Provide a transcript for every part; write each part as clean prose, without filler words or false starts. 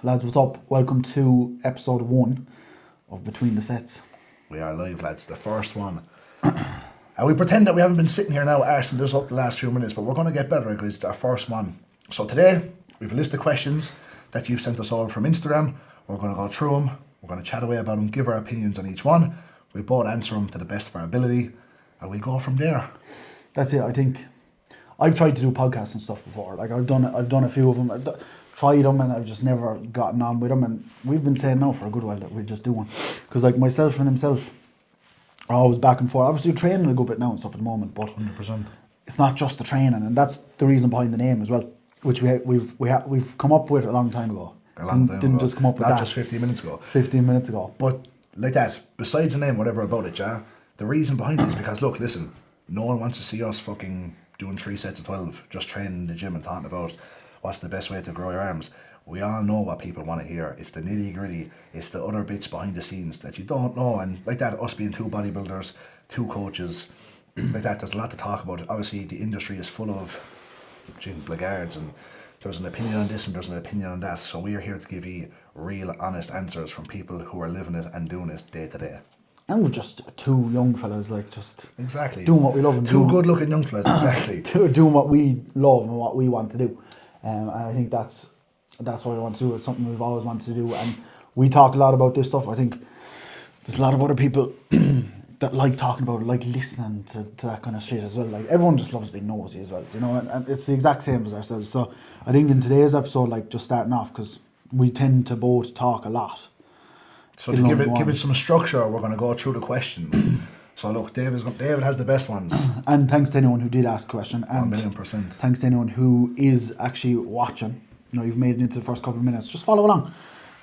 Lads, what's up? Welcome to episode 1 of Between the Sets. We are live, lads. The first one. And we pretend that we haven't been sitting here now arsing this up the last few minutes, but we're going to get better because it's our first one. So today, we have a list of questions that you've sent us over from Instagram. We're going to go through them. We're going to chat away about them, give our opinions on each one. We both answer them to the best of our ability, and we go from there. That's it. I think I've tried to do podcasts and stuff before. Like I've done a few of them. I've tried them and I've just never gotten on with them. And we've been saying now for a good while that we just do one. Because like myself and himself are always back and forth. Obviously training a good bit now and stuff at the moment, but 100%. It's not just the training, and that's the reason behind the name as well, which we've come up with a long time ago. Didn't just come up with not that. just 15 minutes ago. 15 minutes ago. But like that, besides the name, whatever about it, yeah, the reason behind it is because, look, listen, no one wants to see us fucking doing 3 sets of 12, just training in the gym and talking about what's the best way to grow your arms. We all know what people want to hear. It's the nitty gritty. It's the other bits behind the scenes that you don't know. And like that, us being 2 bodybuilders, 2 coaches, like that, there's a lot to talk about. Obviously, the industry is full of blackguards, and there's an opinion on this and there's an opinion on that. So we are here to give you real, honest answers from people who are living it and doing it day to day. And we're just 2 young fellas, like just exactly doing what we love and 2 good-looking young fellas, exactly. Doing what we love and what we want to do. And I think that's what I want to do. It's something we've always wanted to do, and we talk a lot about this stuff. I think there's a lot of other people that like talking about it, like listening to that kind of shit as well. Like everyone just loves being nosy as well, you know, and it's the exact same as ourselves. So I think in today's episode, like just starting off, because we tend to both talk a lot. So to give it some structure, we're going to go through the questions. So look, David has the best ones. And thanks to anyone who did ask a question. And 1,000,000%. Thanks to anyone who is actually watching. You know, you've made it into the first couple of minutes. Just follow along,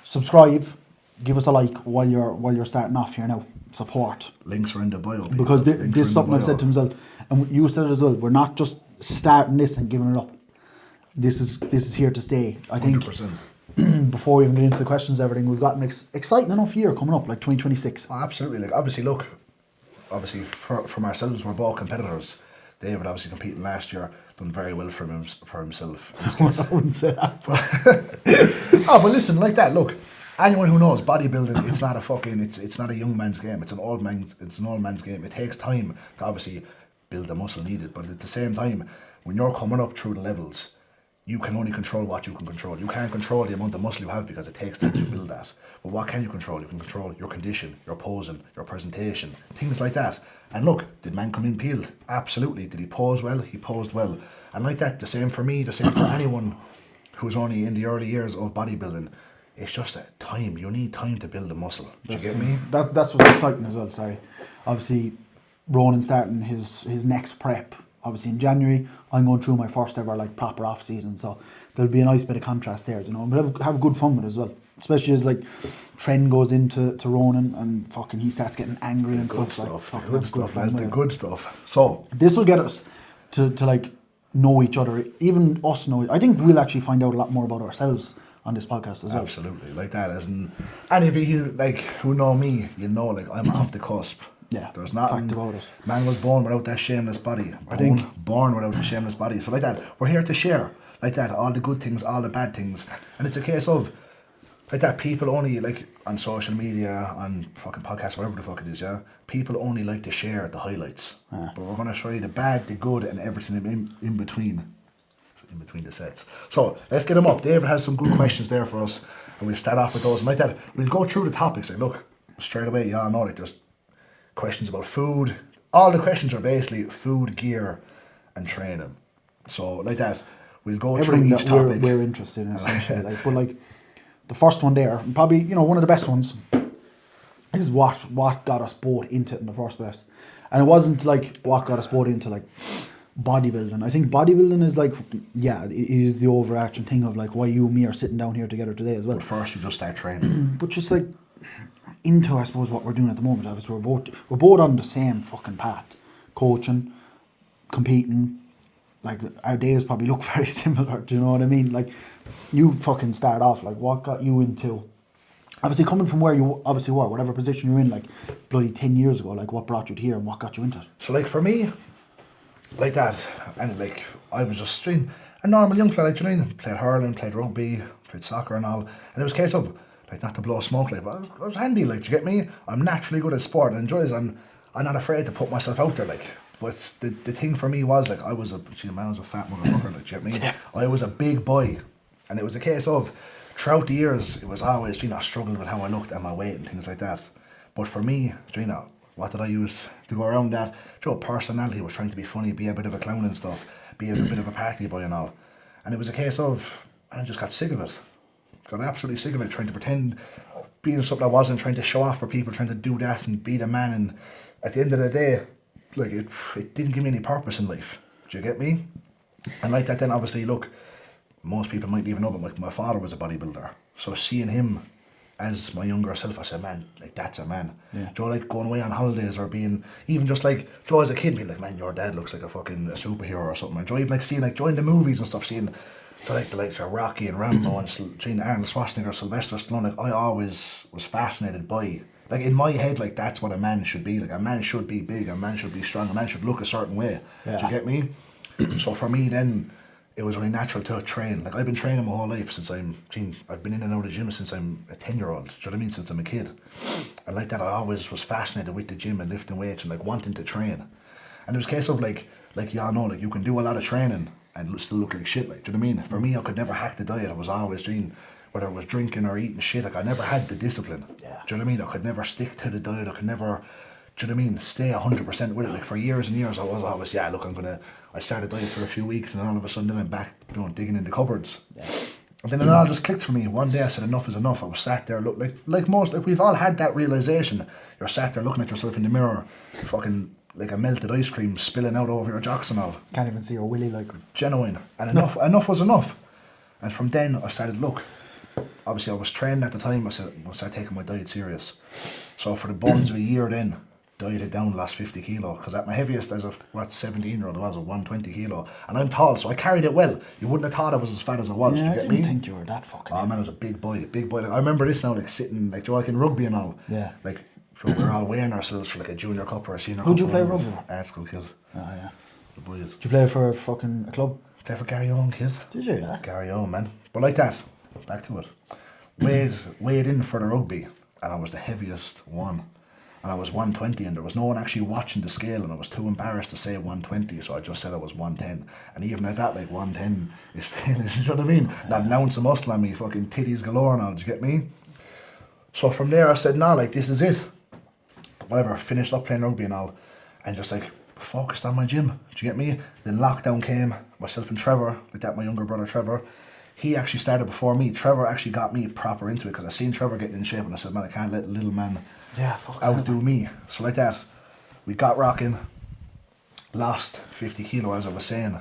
subscribe, give us a like while you're starting off here now. Support. Links are in the bio. People. Because this is something I've said to myself, and you said it as well. We're not just starting this and giving it up. This is here to stay. I think 100%. Before we even get into the questions, everything, we've got an exciting enough year coming up, like 2026. Oh, absolutely. Like obviously, from ourselves, we're both competitors. David obviously competing last year, done very well for himself. In his case. I wouldn't say that. Oh, but listen, like that. Look, anyone who knows bodybuilding, it's not a young man's game. It's an old man's game. It takes time to obviously build the muscle needed, but at the same time, when you're coming up through the levels, you can only control what you can control. You can't control the amount of muscle you have because it takes time to build that. But what can you control? You can control your condition, your posing, your presentation, things like that. And look, did man come in peeled? Absolutely. Did he pose well? He posed well. And like that, the same for me, the same for anyone who's only in the early years of bodybuilding. It's just that time. You need time to build a muscle. Do you get me? That's what's exciting as well. Sorry. Obviously, Ronan starting his next prep. Obviously in January, I'm going through my first ever like proper off season, so there'll be a nice bit of contrast there, you know. But have good fun with it as well, especially as like Trent goes into Ronan and fucking he starts getting angry and stuff. The good stuff. So this will get us to like know each other, even us know. I think we'll actually find out a lot more about ourselves on this podcast as well. Absolutely, like that. As in, any of you who know me, you know, like I'm off the cusp. Yeah, there's nothing fact about it. Man was born without that shameless body. Born without the shameless body. So like that, we're here to share like that, all the good things, all the bad things, and it's a case of like that. People only like on social media, on fucking podcasts, whatever the fuck it is. Yeah, people only like to share the highlights, but we're gonna show you the bad, the good, and everything in between. In between the sets. So let's get them up. David has some good questions there for us, and we'll start off with those. And like that, we'll go through the topics. Like, look, straight away, y'all know, like, there's questions about food. All the questions are basically food, gear, and training. So like that, we'll go everything through each topic. We're interested in essentially. But like the first one there, and probably one of the best ones, is what got us both into it in the first place. And it wasn't like what got us both into like bodybuilding. I think bodybuilding is like, it is the overarching thing of like why you and me are sitting down here together today as well. But first you just start training. But just like into, I suppose, what we're doing at the moment. Obviously we're both on the same fucking path. Coaching, competing, like our days probably look very similar, do you know what I mean? Like you fucking start off, like what got you into, obviously coming from where you obviously were, whatever position you're in, like bloody 10 years ago, like what brought you to here and what got you into it? So like for me, like that, and like I was just a normal young fella, like, you know, played hurling, played rugby, played soccer and all. And it was a case of, like, not to blow smoke, like, but I was handy, like, do you get me? I'm naturally good at sport and enjoy it. I'm not afraid to put myself out there, like. But the thing for me was, like, I was a fat motherfucker, like, do you get me? Yeah. I was a big boy. And it was a case of, throughout the years, it was always, you know, struggling with how I looked and my weight and things like that. But for me, you know, what did I use to go around that? You know, personality was trying to be funny, be a bit of a clown and stuff, be a bit of a party boy and all. And it was a case of, and I just got sick of it. Got absolutely sick of it, trying to pretend, being something I wasn't, trying to show off for people, trying to do that and be the man. And at the end of the day, like, it didn't give me any purpose in life. Do you get me? And like that then, obviously, look, most people might even know, but my father was a bodybuilder. So seeing him as my younger self, I said, man, like, that's a man. Yeah. Do you know, like, going away on holidays or being, even just like, Joe as a kid, being like, man, your dad looks like a fucking superhero or something. Do you know, even like seeing, like, joining the movies and stuff, seeing, like, the likes of Rocky and Rambo and seeing Arnold Schwarzenegger, Sylvester Stallone, like, I always was fascinated by, like, in my head, like, that's what a man should be. Like, a man should be big, a man should be strong, a man should look a certain way. Yeah. Do you get me? So for me then, it was really natural to train. Like, I've been training my whole life since I've been in and out of the gym since I'm a 10-year-old. Do you know what I mean? Since I'm a kid. And like that, I always was fascinated with the gym and lifting weights and, like, wanting to train. And it was a case of, like y'all know, like, you can do a lot of training and still look like shit, like, do you know what I mean? For me, I could never hack the diet. I was always doing, whether it was drinking or eating shit, like, I never had the discipline. Yeah. Do you know what I mean? I could never stick to the diet. I could never, do you know what I mean, stay 100% with it. Like, for years and years, I was always, yeah, look, I started diet for a few weeks and then all of a sudden then I'm back, you know, digging in the cupboards. Yeah. And then it all just clicked for me. One day I said, enough is enough. I was sat there, look, like we've all had that realization. You're sat there looking at yourself in the mirror, fucking like a melted ice cream spilling out over your jocks and all. Can't even see your willy, like. Genuine. And enough was enough. And from then I started, look, obviously I was training at the time. I said, I'll start taking my diet serious. So for the bones of a year then, dieted down, lost 50 kilo. Because at my heaviest as a 17-year-old, I was at 120 kilo. And I'm tall, so I carried it well. You wouldn't have thought I was as fat as I was. Yeah, Do you I get didn't me? think you were that fucking. Oh man, I was a big boy. Like, I remember this now, like sitting, like, like in rugby and all. Yeah. Like, so we're all weighing ourselves for like a junior cup or a senior cup. Who'd you play rugby for? Art school kid. Oh, yeah. The boys. Did you play for fucking a club? Play for Gary Owen, kid. Did you, yeah? Gary Owen, man. But like that, back to it. Weighed in for the rugby, and I was the heaviest one. And I was 120, and there was no one actually watching the scale, and I was too embarrassed to say 120, so I just said I was 110. And even at that, like, 110 is still, you know what I mean? Not an ounce of muscle on me, fucking titties galore and all, do you get me? So from there I said, nah, like, this is it. Whatever, finished up playing rugby and all, and just, like, focused on my gym, do you get me? Then lockdown came, myself and Trevor, like that, my younger brother Trevor, he actually started before me. Trevor actually got me proper into it, because I seen Trevor getting in shape, and I said, man, I can't let little man outdo me. So like that, we got rocking, lost 50 kilo as I was saying,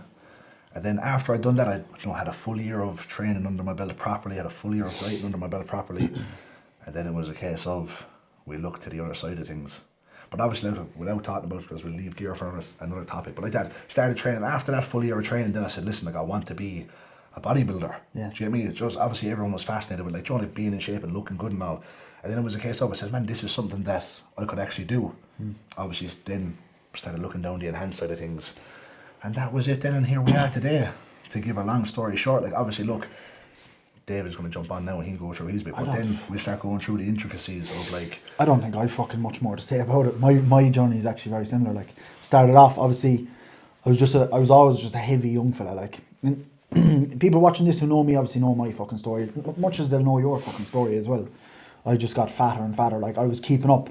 and then after I'd done that, I had a full year of training under my belt properly, had a full year of dieting under my belt properly, and then it was a case of, we looked to the other side of things. But obviously, without talking about it, because we'll leave gear for another topic, but like that, started training. After that full year of training, then I said, listen, like, I want to be a bodybuilder. Yeah. Do you get me? It's just, obviously everyone was fascinated with, like, you know, like, being in shape and looking good and all. And then it was a case of, I said, man, this is something that I could actually do. Obviously then started looking down the enhanced side of things. And that was it then, and here we are today. To give a long story short, like, obviously, look, David's going to jump on now and he'll go through his bit, but then we start going through the intricacies of, like... I don't think I've fucking much more to say about it. My journey is actually very similar. Like, started off, obviously, I was always just a heavy young fella, like... And people watching this who know me obviously know my fucking story, much as they'll know your fucking story as well. I just got fatter and fatter. Like, I was keeping up.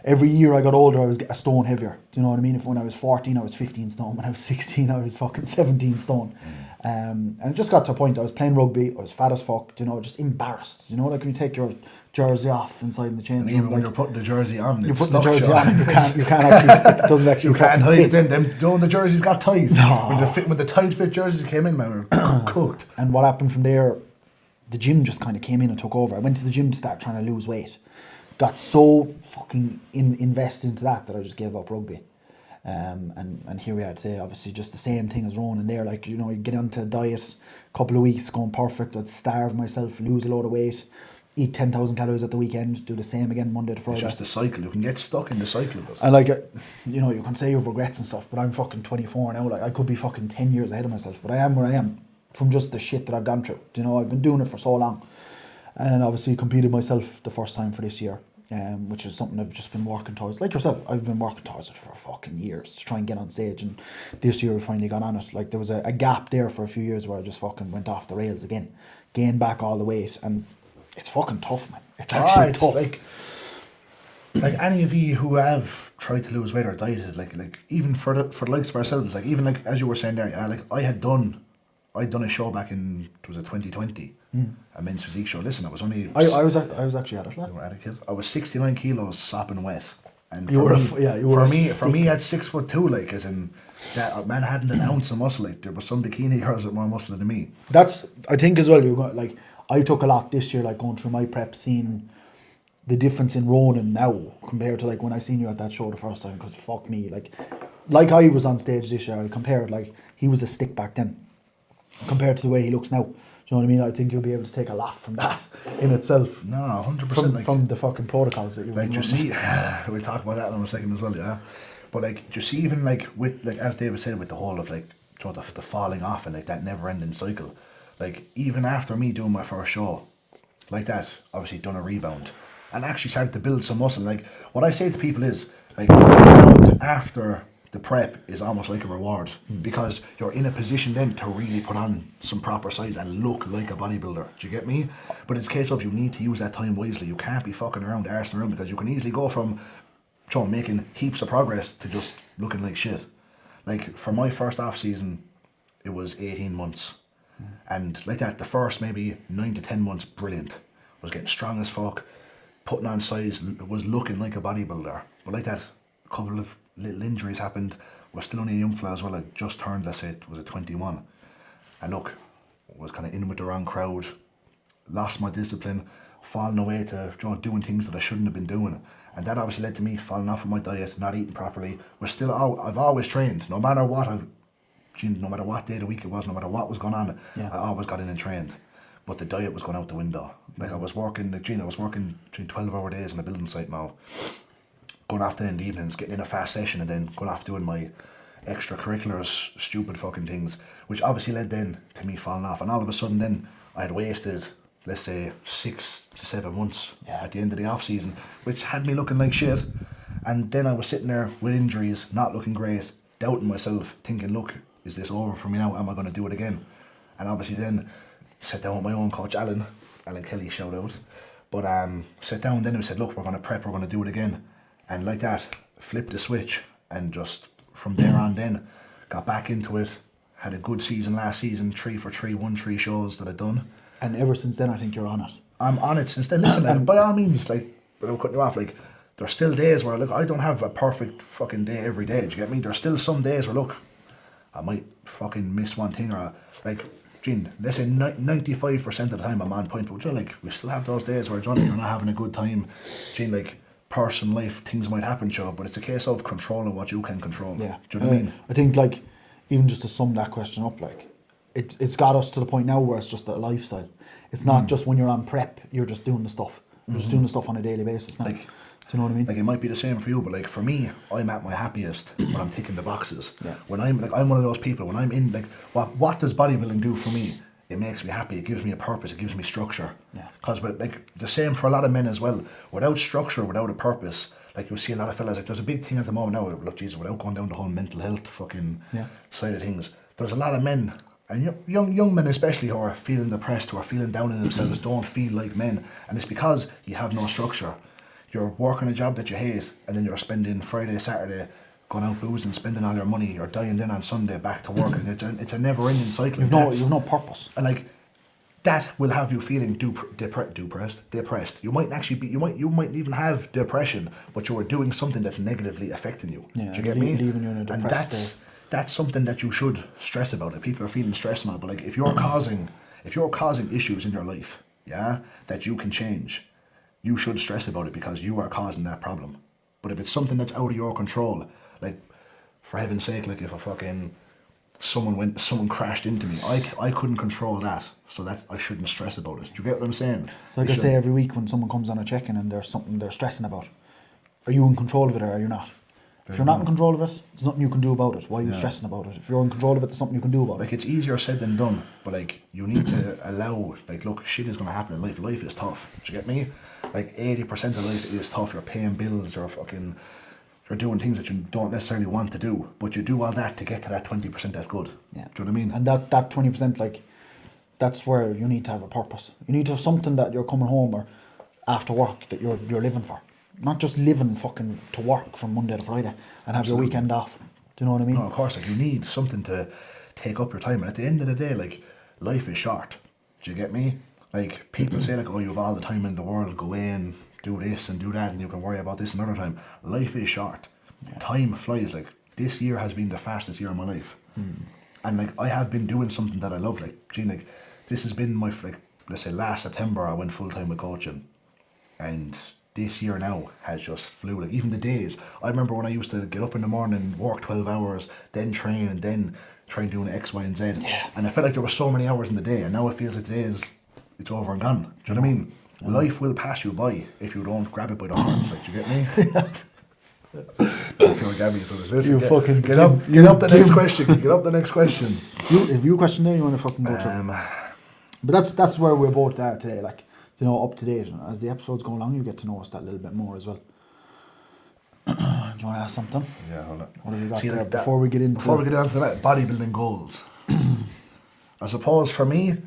Every year I got older, I was a stone heavier. Do you know what I mean? If when I was 14, I was 15 stone. When I was 16, I was fucking 17 stone. And it just got to a point, I was playing rugby, I was fat as fuck, you know, just embarrassed. You know, like when you take your jersey off inside in the change room. And even like, when you're putting the jersey on, you're putting the jersey on, and you can't actually, it doesn't actually you can't hide fit. it then. Don't the jerseys got tight. No. When the tight fit jerseys came in, man, we were cooked. And what happened from there, the gym just kind of came in and took over. I went to the gym to start trying to lose weight. Got so fucking invested into that I just gave up rugby. And here we are today, obviously just the same thing as Ronan there. Like, you know, you get onto a diet, couple of weeks, going perfect, I'd starve myself, lose a load of weight, eat 10,000 calories at the weekend, do the same again Monday to Friday. It's just a cycle. You can get stuck in the cycle of it. And like, you know, you can say you have regrets and stuff, but I'm fucking 24 now. Like, I could be fucking 10 years ahead of myself, but I am where I am. from just the shit that I've gone through. You know, I've been doing it for so long, and obviously competed myself the first time for this year, which is something I've just been working towards. Like yourself, I've been working towards it for fucking years to try and get on stage, and this year we finally got on it. Like there was a gap there for a few years where I just fucking went off the rails again, gained back all the weight, and it's fucking tough, man. It's actually tough. Like any of you who have tried to lose weight or dieted, like even for the likes of ourselves, like even like as you were saying there, like I'd done a show back in, was it 2020, a men's physique show. Listen, I was only I was actually at it. Like. You were at it, kid. I was 69 kilos, sopping wet, and for me at 6'2", like as in that man hadn't an ounce of muscle. Like there was some bikini girls with more muscle than me. That's I think as well. You're going, like I took a lot this year, like going through my prep, seeing the difference in Ronan now compared to like when I seen you at that show the first time. Because fuck me, like I was on stage this year. I compared, like he was a stick back then compared to the way he looks now. Do you know what I mean? I think you'll be able to take a lot from that in itself. No, 100%. From the fucking protocols that you like. You see, we'll talk about that in a second as well, yeah. But like, you see, even like with like as David said, with the whole of like, you know, the falling off and like that never-ending cycle. Like even after me doing my first show, like that, obviously done a rebound and actually started to build some muscle. Like what I say to people is like the rebound after the prep is almost like a reward because you're in a position then to really put on some proper size and look like a bodybuilder. Do you get me? But it's a case of you need to use that time wisely. You can't be fucking around arsing around because you can easily go from making heaps of progress to just looking like shit. Like for my first off season, it was 18 months. And like that, the first maybe 9 to 10 months, brilliant. Was getting strong as fuck, putting on size, was looking like a bodybuilder. But like that, a couple of little injuries happened. Was still only a young fella as well. I just turned, let's say, was it 21? And look, was kind of in with the wrong crowd, lost my discipline, falling away to doing things that I shouldn't have been doing. And that obviously led to me falling off of my diet, not eating properly. I've always trained, no matter what no matter what day of the week it was, no matter what was going on, I always got in and trained. But the diet was going out the window. Like I was working between 12-hour days on a building site now, going off then in the evenings, getting in a fast session and then going off doing my extracurriculars, stupid fucking things, which obviously led then to me falling off. And all of a sudden then I had wasted, let's say, 6 to 7 months at the end of the off season, which had me looking like shit. And then I was sitting there with injuries, not looking great, doubting myself, thinking, look, is this over for me now? Am I going to do it again? And obviously then sat down with my own coach, Alan Kelly, shout out. But sat down then and we said, look, we're going to prep, we're going to do it again. And like that, flipped the switch and just from there on then, got back into it, had a good season last season, 3 for 3, won 3 shows that I'd done. And ever since then, I think you're on it. I'm on it since then. Listen, and by all means, like, without cutting you off, like, there's still days where, look, I don't have a perfect fucking day every day, do you get me? There's still some days where, look, I might fucking miss one thing or, like, let's say 95% of the time I'm on point, but like, we still have those days where, you're not having a good time. Like, personal life, things might happen, sure, but it's a case of controlling what you can control. Yeah. Do you know what I mean? I think, like, even just to sum that question up, like, it's got us to the point now where it's just a lifestyle. It's not just when you're on prep, you're just doing the stuff. You're just doing the stuff on a daily basis now. Like, do you know what I mean? Like, it might be the same for you, but like for me, I'm at my happiest when I'm ticking the boxes. Yeah. When I'm one of those people, when I'm in, like, what does bodybuilding do for me? It makes me happy. It gives me a purpose. It gives me structure. Yeah. Because like the same for a lot of men as well. Without structure, without a purpose, like you see a lot of fellas. Like there's a big thing at the moment now. Look, Jesus, without going down the whole mental health fucking side of things, there's a lot of men and young men especially who are feeling depressed, who are feeling down in themselves, don't feel like men, and it's because you have no structure. You're working a job that you hate, and then you're spending Friday, Saturday, going out boozing, spending all your money. You're dying in on Sunday, back to work, and it's a never-ending cycle. You've no purpose, and like that will have you feeling depressed. You might actually be, you might even have depression, but you are doing something that's negatively affecting you. Yeah, do you get me? Leaving you in a depressed and that's something that you should stress about. Like, people are feeling stressed now, but like if you're causing issues in your life, that you can change, you should stress about it because you are causing that problem. But if it's something that's out of your control, like, for heaven's sake, like if someone crashed into me, I couldn't control that, so that I shouldn't stress about it. Do you get what I'm saying? So like I say every week when someone comes on a check-in and there's something they're stressing about, are you in control of it or are you not? If you're not in control of it, there's nothing you can do about it. Why are you stressing about it? If you're in control of it, there's something you can do about Like, it. it's easier said than done, but like, you need to allow, like, look, shit is going to happen in life. Life is tough. Do you get me? Like, 80% of life is tough. You're paying bills, or fucking, you're doing things that you don't necessarily want to do, but you do all that to get to that 20% that's good. Yeah. Do you know what I mean? And that 20%, like, that's where you need to have a purpose. You need to have something that you're coming home or after work that you're living for. Not just living fucking to work from Monday to Friday and have your weekend off. Do you know what I mean? No, of course, like, you need something to take up your time. And at the end of the day, like, life is short. Do you get me? Like, people say, like, oh, you have all the time in the world, go in, do this and do that, and you can worry about this another time. Life is short. Yeah. Time flies. Like, this year has been the fastest year of my life. And, like, I have been doing something that I love. Like, gee, like, this has been my, like, let's say last September, I went full-time with coaching. And this year now has just flew. Like, even the days, I remember when I used to get up in the morning, work 12 hours, then train, and then try and do an X, Y, and Z. Yeah. And I felt like there were so many hours in the day, and now it feels like the day it's over and gone. Do you know what I mean? Life will pass you by if you don't grab it by the horns. Like, do you get me? Poor Gabby, so listen, You fucking get up the next question. Get up the next question. If you question there, you want to fucking go through. But that's where we're both at today, like, you know, up to date. And as the episodes go along, you get to know us that little bit more as well. Do you want to ask something? Yeah, hold on. What have you got See, there like before we get into that, bodybuilding goals? I suppose for me,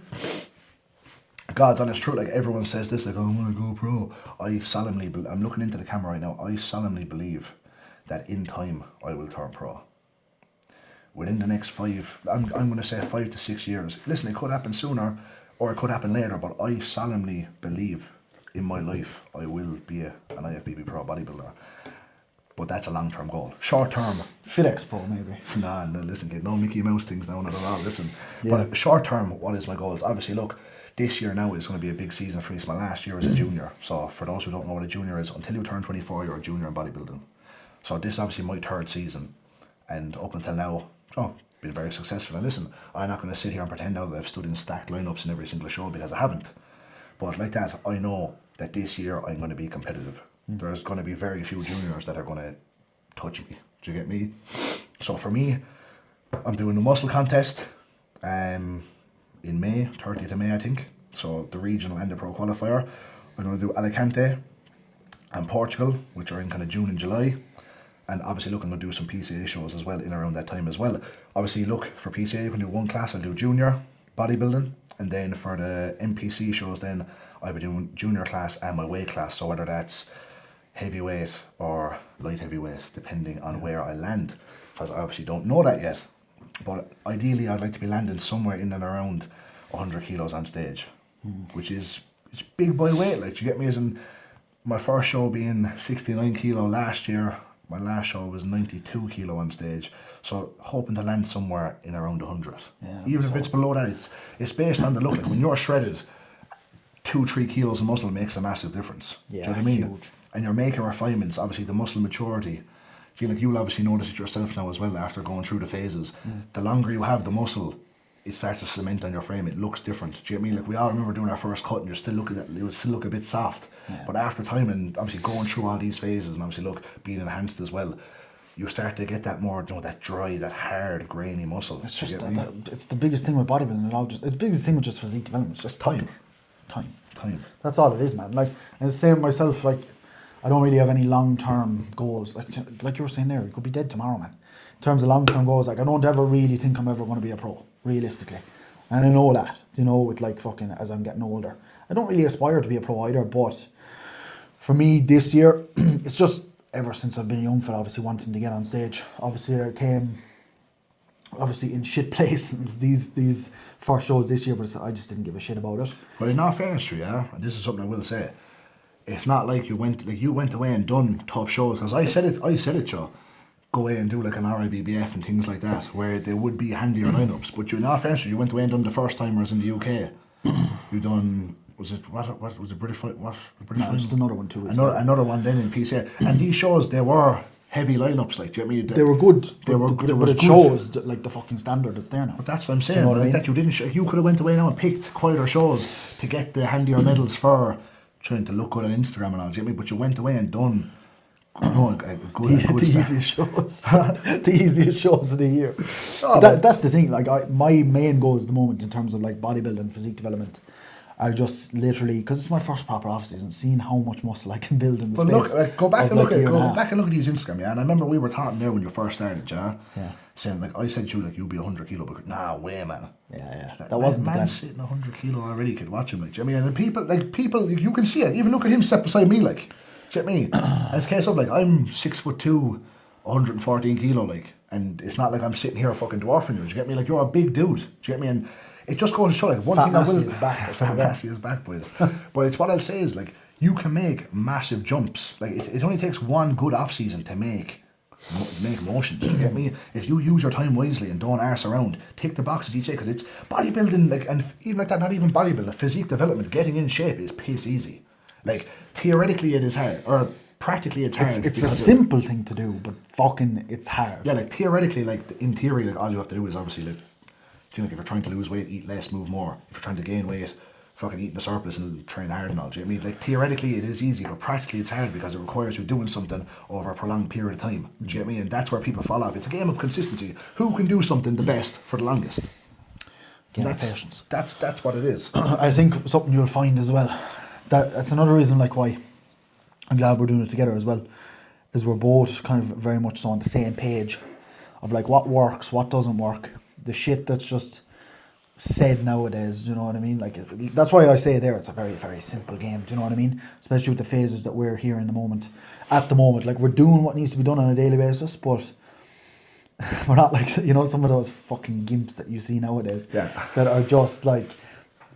God's honest truth, like, everyone says this, like, oh, I want to go pro. I'm looking into the camera right now, I solemnly believe that in time I will turn pro. Within the next I'm going to say 5 to 6 years. Listen, it could happen sooner or it could happen later, but I solemnly believe in my life I will be an IFBB pro bodybuilder. But that's a long-term goal. Short-term, FedEx Pro, maybe. Nah, no, listen, kid, no Mickey Mouse things now, not at all, listen. Yeah. But short-term, what is my goals? Obviously, look, this year now is going to be a big season for me. It's my last year as a junior. So for those who don't know what a junior is, until you turn 24, you're a junior in bodybuilding. So this is obviously my third season. And up until now, been very successful. And listen, I'm not going to sit here and pretend now that I've stood in stacked lineups in every single show, because I haven't. But like that, I know that this year I'm going to be competitive. There's going to be very few juniors that are going to touch me. Do you get me? So for me, I'm doing the muscle contest in May, 30th of May, I think. So the regional and the pro qualifier. I'm going to do Alicante and Portugal, which are in kind of June and July. And obviously, look, I'm going to do some PCA shows as well in around that time as well. Obviously, look, for PCA, you can do one class. I'll do junior bodybuilding. And then for the NPC shows, then I'll be doing junior class and my weight class. So whether that's heavyweight or light heavyweight, depending on where I land. Because I obviously don't know that yet. But ideally, I'd like to be landing somewhere in and around 100 kilos on stage. Which is, it's big boy weight. Like, you get me? As in, my first show being 69 kilo last year. My last show was 92 kilo on stage, so hoping to land somewhere in around 100. Yeah, even if it's below that, it's based on the look. Like, when you're shredded, 2-3 kilos of muscle makes a massive difference. Yeah, do you know what I mean? huge. And you're making refinements. Obviously, the muscle maturity. You'll obviously notice it yourself now as well after going through the phases. The longer you have the muscle, it starts to cement on your frame. It looks different. Do you get me? Like, we all remember doing our first cut, and it would still look a bit soft. Yeah. But after time, and obviously going through all these phases, and obviously being enhanced as well, you start to get that more, that dry, that hard, grainy muscle. It's just it's the biggest thing with bodybuilding. It's the biggest thing with just physique development. It's just time. That's all it is, man. Like, and the same myself. Like, I don't really have any long-term goals. Like you were saying there, you could be dead tomorrow, man. In terms of long-term goals, like, I don't ever really think I'm ever going to be a pro, realistically. And I know that, with like fucking, as I'm getting older. I don't really aspire to be a pro either, but for me this year, it's just ever since I've been a young fella, obviously wanting to get on stage. Obviously I came, in shit places these first shows this year, but I just didn't give a shit about it. But in all fairness to you, and this is something I will say, it's not like you went away and done tough shows, because I said it, Joe. Go away and do like an RIBBF and things like that, where there would be handier lineups. But you're not fair. You went away and done the first timers in the UK. You done, was it British Fight? What British Fight? Just another one too. Another one then in PCA. And these shows, they were heavy lineups. Like, do you know what I mean? They were good. But it shows like the fucking standard that's there now. But that's what I'm saying. You know what I mean? That you didn't. You could have went away now and picked quieter shows to get the handier medals for trying to look good on Instagram and all. Do you know what I mean? But you went away and done No, good. The Start. easiest shows. The easiest shows of the year. Oh, But that's the thing. Like, my main goals at the moment in terms of like bodybuilding, physique development, are just literally because it's my first proper off season, seeing how much muscle I can build in the But space. look, go back of, and look like, a at year and a go half. back and look at these Instagram, yeah. And I remember we were talking there when you first started, yeah. Yeah. Saying like I said to you like you'll be 100 kilo, but nah, way man. Yeah. Like, That wasn't the man plan. sitting 100 kilo already. Could watch him like. Do you know what I mean? And people, you can see it. Even look at him step beside me, like. Do you know what I mean? And it's a case of like I'm 6'2", 114 kilo, like, and it's not like I'm sitting here fucking dwarfing you. Do you get me? Like you're a big dude. Do you get me? And it just goes to show like one Fat thing I Massy will. is back, or Fat something like that. Massy is back, boys. But it's what I'll say is like you can make massive jumps. Like it only takes one good off season to make motions. Do you get me? If you use your time wisely and don't arse around, tick the boxes each day because it's bodybuilding. Like and even like that, not even bodybuilding, physique development, getting in shape is piss easy. Like theoretically it is hard, or practically it's hard. It's a because simple thing to do, but fucking it's hard. yeah, like theoretically, like in theory, like all you have to do is obviously like, do you know, like if you're trying to lose weight, eat less, move more. If you're trying to gain weight, fucking eat in a surplus and train hard and all. Do you know what I mean? Like theoretically it is easy, but practically it's hard because it requires you doing something over a prolonged period of time. Do you get me? And that's where people fall off. It's a game of consistency. Who can do something the best for the longest? Game of That's patience. That's what it is. I think something you'll find as well. That's another reason like why I'm glad we're doing it together as well. Is we're both kind of very much so on the same page of like what works, what doesn't work, the shit that's just said nowadays. Do you know what I mean? Like that's why I say there it's a very, very simple game. Do you know what I mean? Especially with the phases that we're here in the moment. At the moment, like we're doing what needs to be done on a daily basis, but we're not like, you know, some of those fucking gimps that you see nowadays. Yeah. That are just like,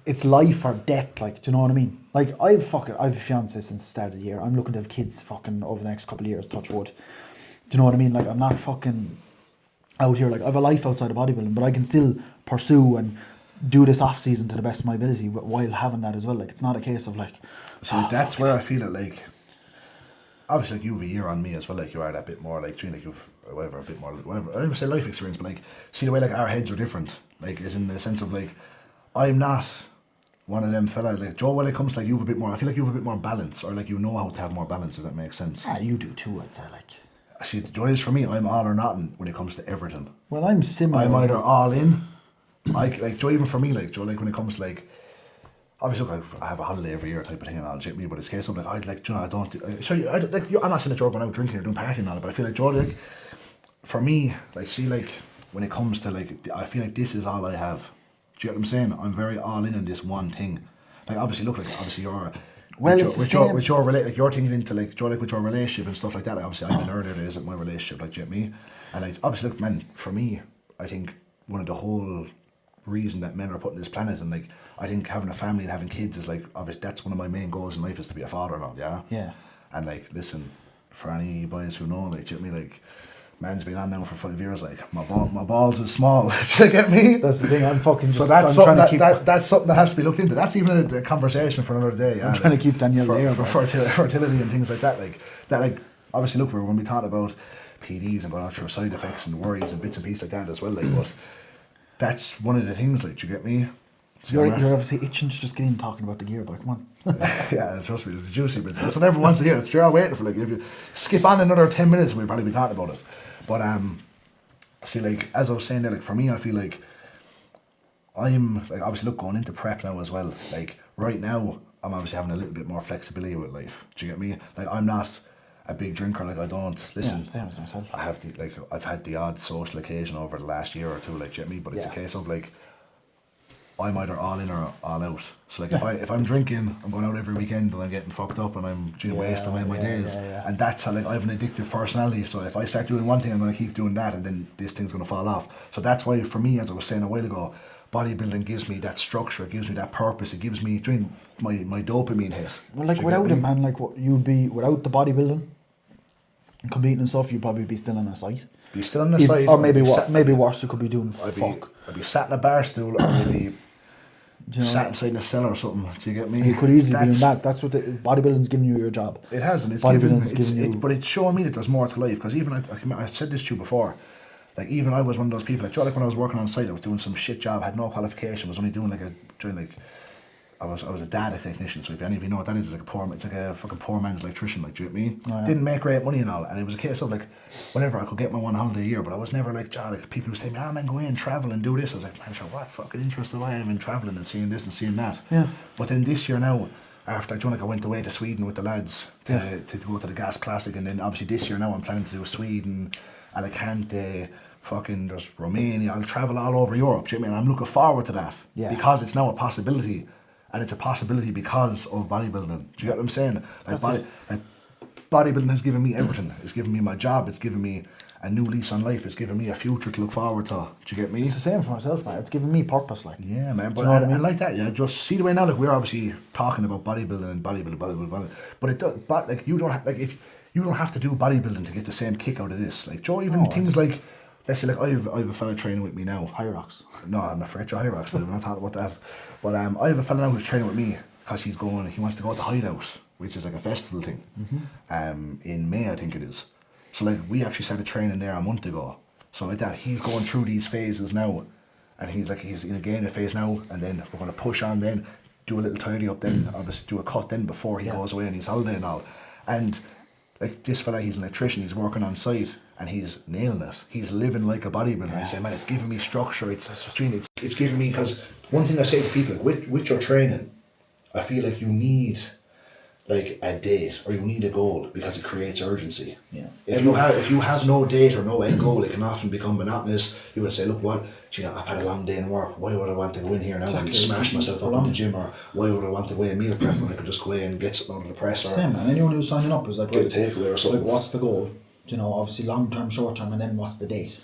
it's life or death. Like, do you know what I mean? Like I've a fiance since the start of the year. I'm looking to have kids fucking over the next couple of years. Touch wood. Do you know what I mean? Like I'm not fucking out here. Like I have a life outside of bodybuilding, but I can still pursue and do this off season to the best of my ability while having that as well. Like it's not a case of like. So that's where I feel it like. Obviously, like you have a year on me as well. Like you are that bit more like, like you've whatever a bit more whatever. I don't even say life experience, but like see the way like our heads are different. Like is in the sense of like I'm not one of them fella like Joe. When it comes to like you have a bit more, I feel like you have a bit more balance, or like you know how to have more balance. If that makes sense. Ah, you do too. I'd say like. See, Joe is for me. I'm all or nothing when it comes to everything. Well, I'm similar. I'm either all in. Like Joe, even for me, like Joe, like when it comes to like. Obviously, look, I have a holiday every year type of thing, and I'll jip me. But it's a case of like I'd like, you know, I don't. I'm not saying that you're going out drinking or doing partying and all that, but I feel like Joe, like, for me, like, see, like when it comes to like, I feel like this is all I have. Do you get what I'm saying? I'm very all in on this one thing. Like, obviously, look, like obviously you're. Well, with your like you're thinking into like Joe, like with your relationship and stuff like that. Like, obviously, I've been earlier days at my relationship, like, do you get me? And like, obviously, look, man, for me, I think one of the whole reason that men are put on this planet, and like I think having a family and having kids is like obviously that's one of my main goals in life is to be a father and all, yeah. Yeah. And like, listen, for any boys who know, like, do you get me? Like, man's been on now for 5 years. Like, my balls is small. Do you get me? That's the thing. I'm fucking. So Just, that's I'm something trying to keep. that's something that has to be looked into. That's even a conversation for another day. Yeah, I'm trying to keep Danielle there, for bro. fertility and things like that. Like obviously, look, we're going to be talking about PDs and going out through side effects and worries and bits and pieces like that as well. Like, but that's one of the things. Like, do you get me? So You're obviously itching to just get in talking about the gear, but come on. Yeah, trust me, it's juicy, but that's what everyone wants to hear. It's you're all waiting for. Like, if you skip on another 10 minutes, we'll probably be talking about it. But see, like as I was saying there, like for me, I feel like I'm like obviously look going into prep now as well. Like right now, I'm obviously having a little bit more flexibility with life. Do you get me? Like I'm not a big drinker. Like I don't listen. Yeah, same as myself. I have I've had the odd social occasion over the last year or two. Like, do you get me? But it's a case of like. I'm either all in or all out. So like if I'm drinking, I'm going out every weekend and I'm getting fucked up and I'm wasting away my days. And that's how like I have an addictive personality. So if I start doing one thing, I'm gonna keep doing that, and then this thing's gonna fall off. So that's why for me, as I was saying a while ago, bodybuilding gives me that structure, it gives me that purpose, it gives me doing my dopamine hit. Well, like without it, man, like what you'd be without the bodybuilding and competing and stuff, you'd probably be still on a site. Be still on the site, or maybe worse, you could be doing I'd be sat in a bar stool, or maybe. You know, sat inside in a cellar or something. Do you get me? You could easily be doing that. That's what bodybuilding's giving you your job. It has, and but it's showing me that there's more to life. Because even I said this to you before. Like even I was one of those people. Like when I was working on site, I was doing some shit job, had no qualification, was only doing I was a data technician, so if any of you know what that is, it's like a fucking poor man's electrician, like, do you know what I mean? Oh, yeah. Didn't make great money and all, and it was a case of like, whatever, I could get my one holiday a year, but I was never like, like people would say, man, go away and travel and do this. I was like, man, sure, what fucking interest do I have in travelling and seeing this and seeing that? Yeah. But then this year now, after I went away to Sweden with the lads to go to the Gas Classic, and then obviously this year now I'm planning to do Sweden, Alicante, fucking there's Romania. I'll travel all over Europe, do you know what I mean? I'm looking forward to that because it's now a possibility, and it's a possibility because of bodybuilding. Do you get what I'm saying? Like, bodybuilding has given me everything. It's given me my job. It's given me a new lease on life. It's given me a future to look forward to. Do you get me? It's the same for myself, man. It's given me purpose, like. Yeah, man. But you know what I mean? and like that, yeah. Just see the way now, like we're obviously talking about bodybuilding and bodybuilding. But it does. But like you don't if you don't have to do bodybuilding to get the same kick out of this. Like Joe, even things like, let's say, like I have a fella training with me now. High rocks. No, I'm afraid of high rocks, but I'm not talking about that. But I have a fella now who's training with me because he wants to go to Hideout, which is like a festival thing, in May, I think it is. So like we actually started training there a month ago. So like that, he's going through these phases now, and he's in a gainer phase now, and then we're going to push on then, do a little tidy up then, obviously do a cut then before he goes away on his holiday and all. And like this fella, he's an electrician, he's working on site, and he's nailing it. He's living like a bodybuilder. I say, man, it's giving me structure. It's giving me, because one thing I say to people, with your training, I feel like you need like a date or you need a goal because it creates urgency. Yeah. If you have no date or no end goal, it can often become monotonous. You would say, look, I've had a long day in work. Why would I want to go in here now and smash myself up in the gym? Or why would I want to weigh a meal prep when I could just go in and get something out of the press? Or same, man. Anyone who's signing up is like, get a takeaway or something. Like, what's the goal? You know, obviously long term, short term, and then what's the date?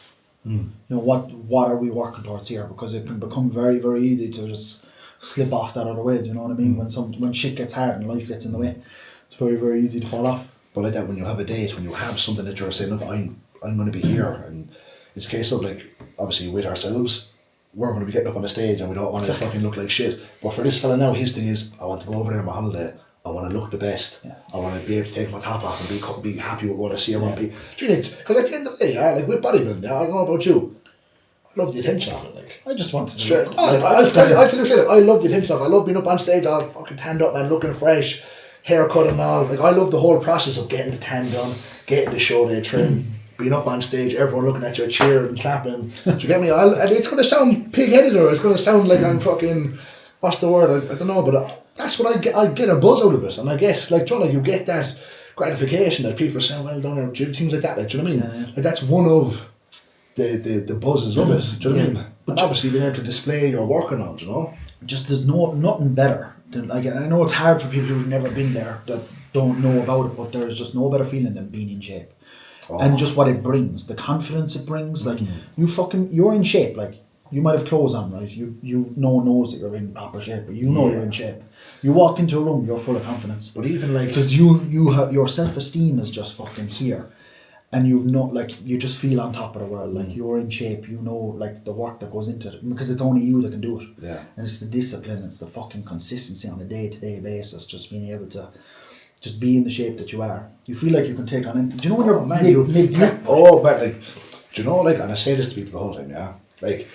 You know, what are we working towards here? Because it can become very, very easy to just slip off that other way. Do you know what I mean? When shit gets hard and life gets in the way, it's very, very easy to fall off. But like that, when you have a date, when you have something that you're saying, look, I'm going to be here, and it's a case of like, obviously with ourselves, we're going to be getting up on the stage and we don't want to fucking look like shit. But for this fella now, his thing is, I want to go over there on my holiday. I want to look the best. Yeah. I want to be able to take my top off and be happy with what I see. I want to be. Because at the end of the day, like with bodybuilding, I don't know about you. I love the attention of it. Like I just wanted to. Straight. I'll tell you straight. I love the attention of it. I love being up on stage, all fucking tanned up, man, looking fresh, haircut and all. Like I love the whole process of getting the tan done, getting the show day trim, being up on stage, everyone looking at you, cheering and clapping. Do you get me? It's going to sound pig-headed, or it's going to sound like I'm fucking. What's the word? I don't know, but. That's what I get a buzz out of it, and I guess like John, you get that gratification that people are saying, well done, or things like that. Like, do you know what I mean? Like that's one of the buzzes of it. Do you know what I mean? But obviously being able to display your work and all, do you know. Just there's nothing better than, like, I know it's hard for people who've never been there that don't know about it, but there's just no better feeling than being in shape, and just what it brings, the confidence it brings. Like you're in shape. Like you might have clothes on, right? No one knows that you're in proper shape, but you know you're in shape. You walk into a room, you're full of confidence. But even like, because you have your self-esteem is just fucking here, and you just feel on top of the world. Like you're in shape. You know, like the work that goes into it, because it's only you that can do it. Yeah. And it's the discipline. It's the fucking consistency on a day-to-day basis. Just being able to, just be in the shape that you are. You feel like you can take on it. Do you know when you're mid-prep? But like, do you know, like, and I say this to people the whole time, yeah. Like,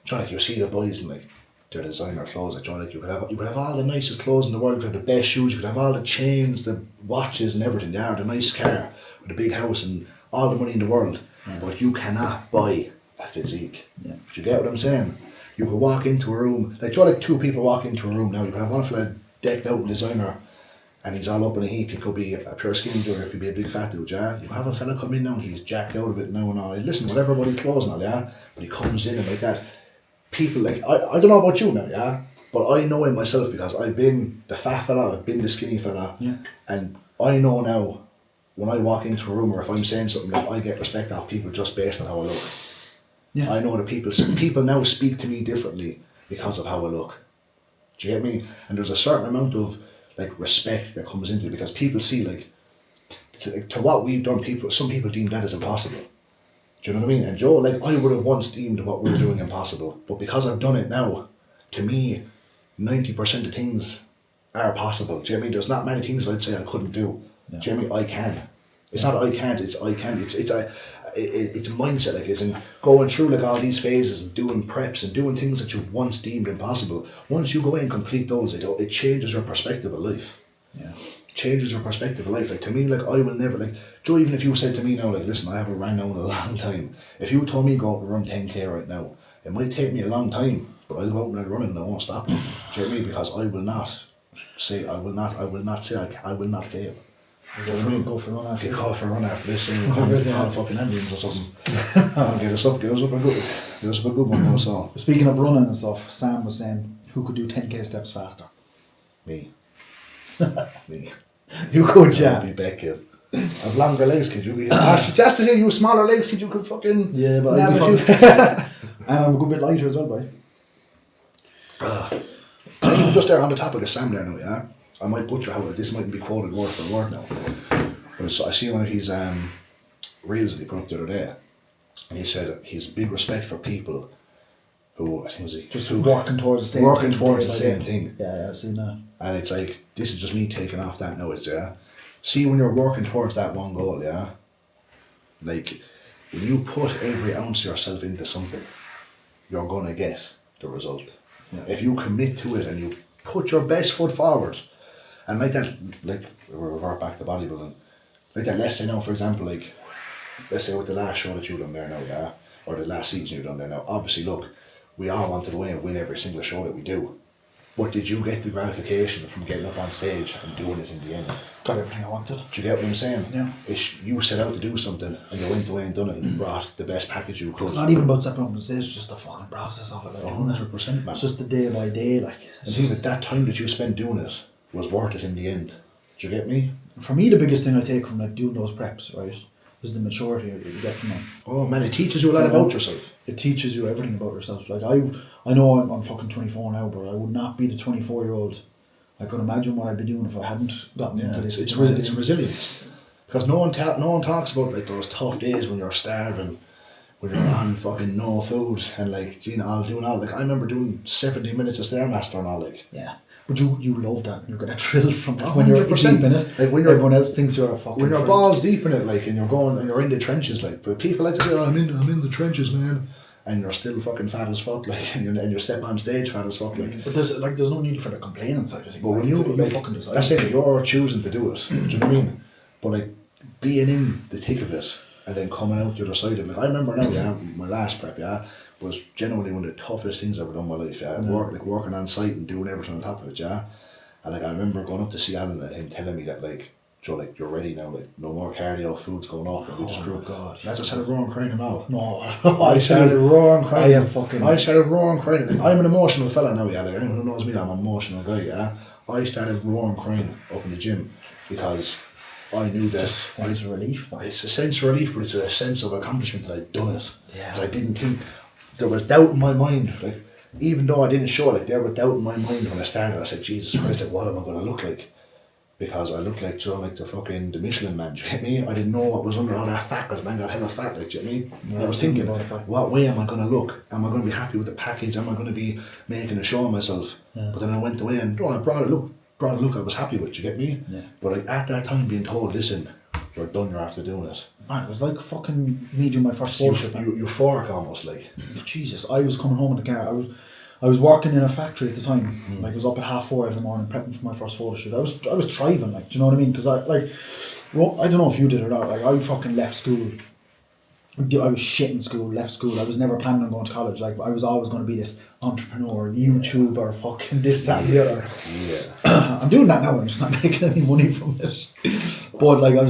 John, like you see the boys and like. Their designer clothes, like, John, like you could have all the nicest clothes in the world, you could have the best shoes, you could have all the chains, the watches and everything, yeah, the nice car, with a big house and all the money in the world, but you cannot buy a physique. Yeah. Do you get what I'm saying? You could walk into a room, like, John, like two people walk into a room now, you could have one fella decked out in designer, and he's all up in a heap. He could be a pure skinny dude, or he could be a big fat dude, yeah? You have a fella come in now and he's jacked out of it now and all. Listen, whatever everybody's clothes and all, yeah? But he comes in and like that. People, like, I don't know about you now, yeah? But I know in myself, because I've been the fat fella, I've been the skinny fella, and I know now when I walk into a room or if I'm saying something, like, I get respect off people just based on how I look. Yeah. I know that people now speak to me differently because of how I look. Do you get me? And there's a certain amount of like respect that comes into it, because people see like to what we've done. Some people deem that as impossible. Do you know what I mean? And Joe, like, I would have once deemed what we're doing impossible, but because I've done it now, to me, 90% of things are possible. Do you know what I mean? There's not many things I'd say I couldn't do. Yeah. Do you know what I mean? I can. It's not I can't, it's I can. It's it's a mindset, like, it's in going through like all these phases and doing preps and doing things that you once deemed impossible. Once you go in and complete those, it changes your perspective of life. Yeah. Changes your perspective of life. Like, to me, like, I will never, like, Joe, even if you said to me now, like, listen, I haven't ran now in a long time. If you told me go out and run 10k right now, it might take me a long time, but I'll go out and I'll run it and I won't stop it. Do you know what I mean? Because I will not fail. Go for a run after Get caught for a run after this and call the fucking ambulance or something. Get us up a good one now, so. Speaking of running and stuff, Sam was saying, who could do 10k steps faster? Me. Me. You could, yeah. I'd be back, kid. I've longer legs, kid. That's the thing, you have smaller legs, kid. You could fucking. Yeah, but and I'm a good bit lighter as well, boy. I'm just there on the topic of Sam there now, yeah? I might butcher how this mightn't be quoted word for word now. But I see one of his reels that he put up the other day. And he said he has big respect for people who, I think was just working towards the same thing. Yeah, I've seen that. And it's like, this is just me taking off that now, it's, yeah? See, when you're working towards that one goal, yeah? Like, when you put every ounce of yourself into something, you're going to get the result. Yeah. If you commit to it and you put your best foot forward, and like that, like, we'll revert back to bodybuilding, like that, let's say now, for example, like, let's say with the last show that you done there now, yeah? Or the last season you done there now, obviously, look, we all want to win every single show that we do. But did you get the gratification from getting up on stage and doing it in the end? Got everything I wanted. Do you get what I'm saying? Yeah. You set out to do something and you went away and done it and brought the best package you could. It's not even about stepping up on stage, it's just the fucking process of it, like, 100%, man. It's just the day by day, like. And see that time that you spent doing it was worth it in the end. Do you get me? For me, the biggest thing I take from like doing those preps, right, is the maturity you get from them. Oh man, it teaches you a lot about yourself. It teaches you everything about yourself. Like I know I'm fucking 24 now, but I would not be the 24-year-old. I could imagine what I'd be doing if I hadn't gotten into this. It's resilience. Because no one talks about like those tough days when you're starving, when you're on fucking no food and like doing all like I remember doing 70 minutes of Stairmaster and all like. Yeah. But you love that, and you get a thrill from that when you're deep in it. Like when everyone else thinks you're a fucking. When you're balls deep in it, like, and you're going and you're in the trenches, like. But people like to say, "Oh, I'm in the trenches, man," and you're still fucking fat as fuck, like, and you step on stage fat as fuck, like. But there's no need for the complaining side of things. But when you fucking decide, that's it. You're choosing to do it. Do you know what I mean? But like being in the thick of it and then coming out the other side of it. Like I remember now, yeah, my last prep, yeah, was genuinely one of the toughest things I've ever done in my life. Yeah, working on site and doing everything on top of it, yeah. And like I remember going up to see Alan and him telling me that like, Joe, like you're ready now, like no more cardio, food's going up, and we just grew. God. And I just started roaring crying and all. No, I started roaring crying. I started roaring crying. Like, I'm an emotional fella now, yeah. Like anyone who knows me, I'm an emotional guy, yeah. I started roaring crying up in the gym because I knew that it's a sense of relief. Man. It's a sense of relief, but it's a sense of accomplishment that I'd done it. Yeah. Because I didn't think there was doubt in my mind, like. Even though I didn't show it, like there was doubt in my mind when I started. I said, Jesus Christ, like what am I going to look like? Because I looked like Joe, like the Michelin man, do you get me? I didn't know what was under all that fat, because man got hella fat, like, do you get me? Yeah, I was thinking, what way am I going to look? Am I going to be happy with the package? Am I going to be making a show of myself? Yeah. But then I went away and I brought a look I was happy with, do you get me? Yeah. But like at that time being told, listen, you're done, you're after doing it. Man, it was like fucking me doing my first photo shoot. Euphoric almost, like. Jesus, I was coming home in the car. I was working in a factory at the time. Like I was up at 4:30 every morning prepping for my first photo shoot. I was thriving, like, do you know what I mean? Because I don't know if you did or not. Like I fucking left school. I was shit in school. Left school. I was never planning on going to college. Like I was always going to be this entrepreneur, YouTuber, fucking this, that, and the other. Yeah. I'm doing that now. I'm just not making any money from it. But like I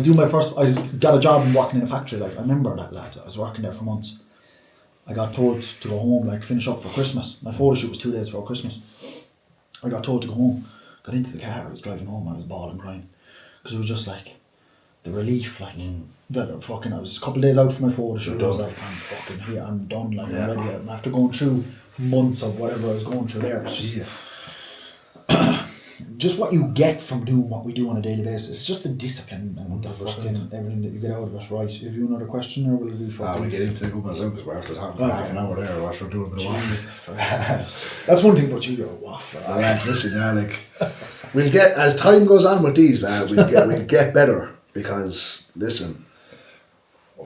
got a job working in a factory. Like I remember that lad. I was working there for months. I got told to go home, like finish up for Christmas. My photo shoot was 2 days before Christmas. I got told to go home. Got into the car. I was driving home. I was bawling, crying, because it was just like the relief, like that fucking. I was a couple of days out for my photo shoot. I was like, I'm fucking here. I'm done. Like I'm ready. And after going through months of whatever I was going through there, it's just. Just what you get from doing what we do on a daily basis. It's just the discipline and the fucking everything that you get out of it, right? Have you another question or will we fucking... we get into the good ones out because we're after talking for half an hour there or after doing a bit of waffle. That's one thing about you, you're a waffler. Listen, like, we'll get, as time goes on with these, we'll get better because, listen,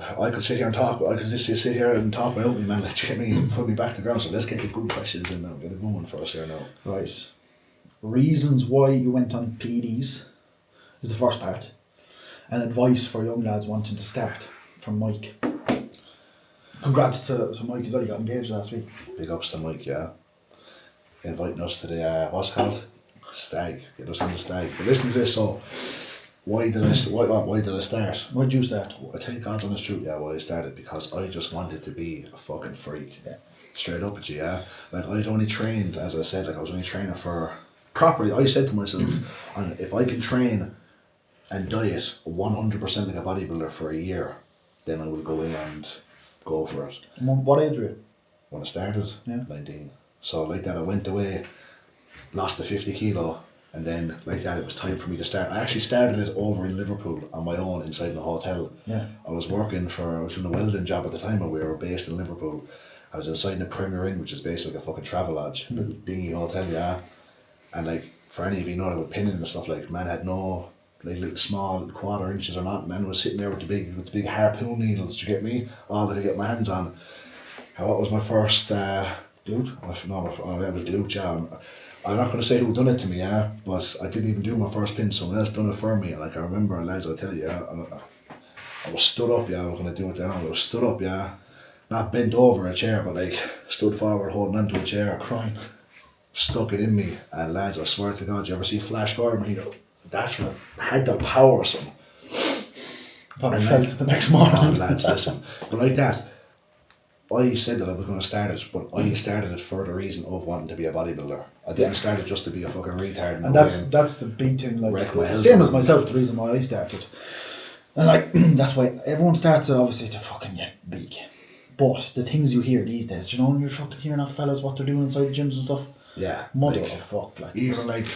I could sit here and talk. I could just sit here and talk without me, man. Like, get me, put me back to the ground. So let's get the good questions in now. Get a good one for us here now. Right. Reasons why you went on PEDs is the first part. And advice for young lads wanting to start from Mike. Congrats to Mike as well, he got engaged last week. Big ups to Mike, yeah. Inviting us to the, what's it called? Stag. Get us on the stag. But listen to this, so why did I start? Why did you start? I think God's honest truth, yeah, why I started, because I just wanted to be a fucking freak. Yeah. Straight up at you, yeah. Like, I'd only trained, as I said, like I was only training for properly. I said to myself, and if I can train and diet 100% like a bodybuilder for a year, then I will go in and go for it. What age were you? When I started, Yeah. 19. So like that, I went away, lost the 50 kilo, and then like that, it was time for me to start. I actually started it over in Liverpool on my own inside the hotel. Yeah. I was doing a welding job at the time, and we were based in Liverpool. I was inside the Premier Inn, which is basically like a fucking travel lodge, little dingy hotel, yeah. And like, for any of you know about pinning and stuff, like, man had no, like, little small quarter inches or not. Man was sitting there with the big harpoon needles, do you get me? All that I could get my hands on. How that was my first Glute? that was glute, yeah. I'm not going to say who done it to me, yeah, but I didn't even do my first pin. Someone else done it for me. Like, I remember, lads, I'll tell you, yeah, I was stood up, yeah. I was going to do it there. I was stood up, yeah, not bent over a chair, but like stood forward, holding onto a chair, Crying. Stuck it in me. And lads, I swear to God, you ever see Flash Gordon? You know, that's what had the power, son. Probably felt it the next morning. Oh, lads, listen, but like that. I said that I was going to start it, but I started it for the reason of wanting to be a bodybuilder. I didn't start it just to be a fucking retard. And that's the big thing. Like, wreck my health. same as myself, the reason why I started. And like, that's why everyone starts it obviously to fucking get big. But the things you hear these days, you know, when you're fucking hearing off fellas what they're doing inside the gyms and stuff. Yeah. Mother like, of fuck, like. Even like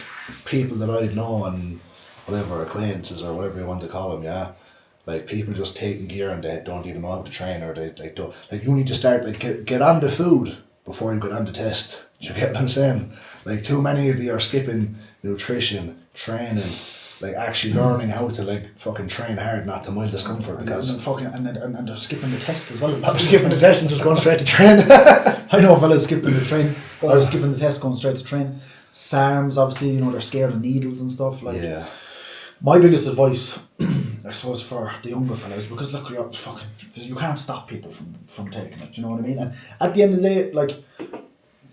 people that I know and whatever, acquaintances or whatever you want to call them, yeah. Like, people just taking gear and they don't even know how to train, or they don't. Like, you need to start, like, get on the food before you get on the test. Do you get what I'm saying? Like, too many of you are skipping nutrition, training, like, actually learning how to, like, fucking train hard, not to mild discomfort, because... And they're skipping the test as well. They're skipping the test and just going straight to train. I know fellas skipping the train, or skipping the test, going straight to train. SARMs, obviously, you know, they're scared of needles and stuff. Like, yeah. My biggest advice, I suppose, for the younger fellas, because look, you're fucking, you can't stop people from taking it, you know what I mean? And at the end of the day, like,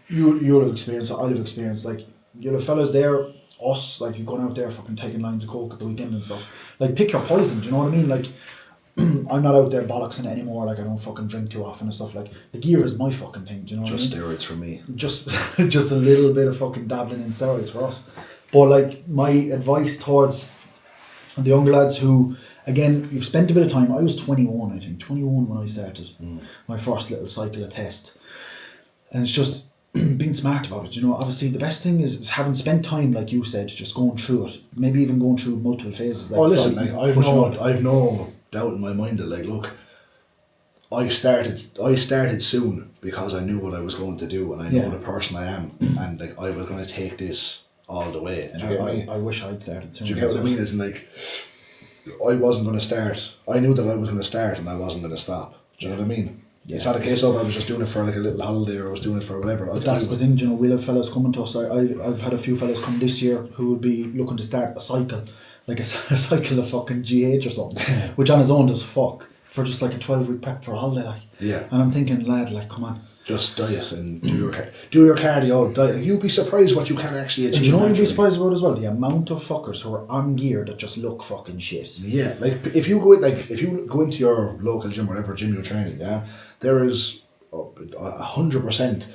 you'll have experience, I'll have experience, like, you'll have fellas there, us, like, you're going out there fucking taking lines of coke at the weekend and stuff. Like, pick your poison, do you know what I mean? Like, I'm not out there bollocksing it anymore, like, I don't fucking drink too often and stuff. Like, the gear is my fucking thing, do you know what I mean? Just steroids for me. Just a little bit of fucking dabbling in steroids for us. But, like, my advice towards the younger lads who, again, you've spent a bit of time. I was 21, I think. 21 when I started. My first little cycle of test. And it's just being smart about it. You know, obviously the best thing is having spent time, like you said, just going through it. Maybe even going through multiple phases. Like, listen, like, I've no doubt in my mind that, like, look, I started soon because I knew what I was going to do, and I know the person I am, and like, I was going to take this all the way. Do you get me? I wish I'd started soon. Do you get what I mean? It's like, I wasn't going to start. I knew that I was going to start and I wasn't going to stop. Do you know what I mean? Yeah. It's not a case of I was just doing it for like a little holiday, or I was doing it for whatever. But that's the thing, you know, we'll have fellas coming to us. I've had a few fellas come this year who would be looking to start a cycle, like a cycle of fucking GH or something, which on its own does fuck, for just like a 12-week prep for a holiday, like. Yeah. And I'm thinking, lad, like, come on. Just diet and do your cardio. Diet. You'd be surprised what you can actually achieve. And you know what you'd be surprised about as well? The amount of fuckers who are on gear that just look fucking shit. Yeah, like if you go into your local gym, whatever gym you're training, yeah, there is 100%,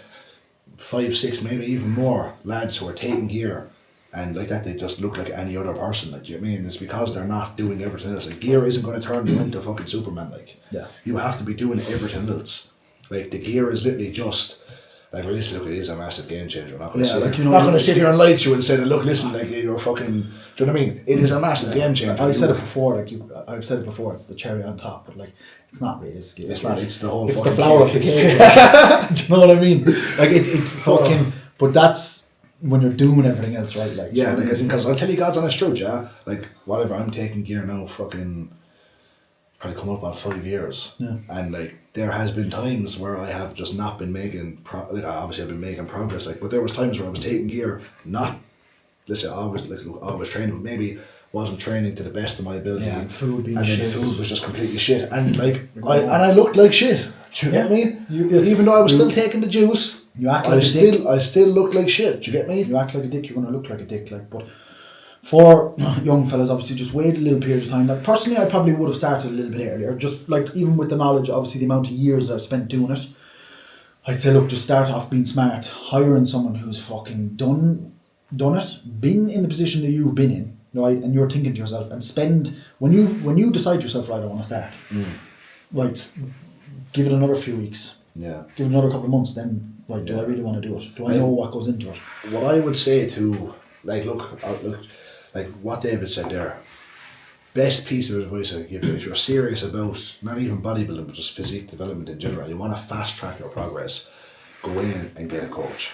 5, 6, maybe even more lads who are taking gear, and like that they just look like any other person. Like, do you know what I mean? It's because they're not doing everything else. Like, gear isn't going to turn you into fucking Superman. Like, yeah, you have to be doing everything else. Like, the gear is literally just, like, well, listen, look, it is a massive game changer. I'm not going to sit here and lie to you and say, look, listen, like, you're fucking, do you know what I mean? It is a massive game changer. I've said it before, it's the cherry on top, but like, it's not really. It's the whole. It's the flower of the cake. Like, do you know what I mean? Like, it fucking. But that's when you're doing everything else right. Like, yeah, because I'll tell you God's honest truth, yeah. Like, whatever, I'm taking gear now, fucking probably come up on 5 years. Yeah. And like there has been times where I have just not been making obviously I've been making progress, like, but there was times where I was taking gear, not, listen, I was training, but maybe wasn't training to the best of my ability. Yeah, and food being and then shit. food was just completely shit. And like I looked like shit. Do you get me? Even though I was still taking the juice, you act like a dick. I still look like shit. Do you get me? You act like a dick, you're gonna look like a dick, like, but for young fellas, obviously, just wait a little period of time. Like, personally, I probably would have started a little bit earlier. Just like, even with the knowledge, obviously, the amount of years I've spent doing it, I'd say, look, just start off being smart, hiring someone who's fucking done it, been in the position that you've been in, right? And you're thinking to yourself, and spend when you decide to yourself, right, I want to start, right, give it another few weeks, give it another couple of months, then, right, do I really want to do it? Do I know what goes into it? What I would say to, like, look, like what David said there, best piece of advice I give you, if you're serious about not even bodybuilding but just physique development in general, you want to fast track your progress, go in and get a coach.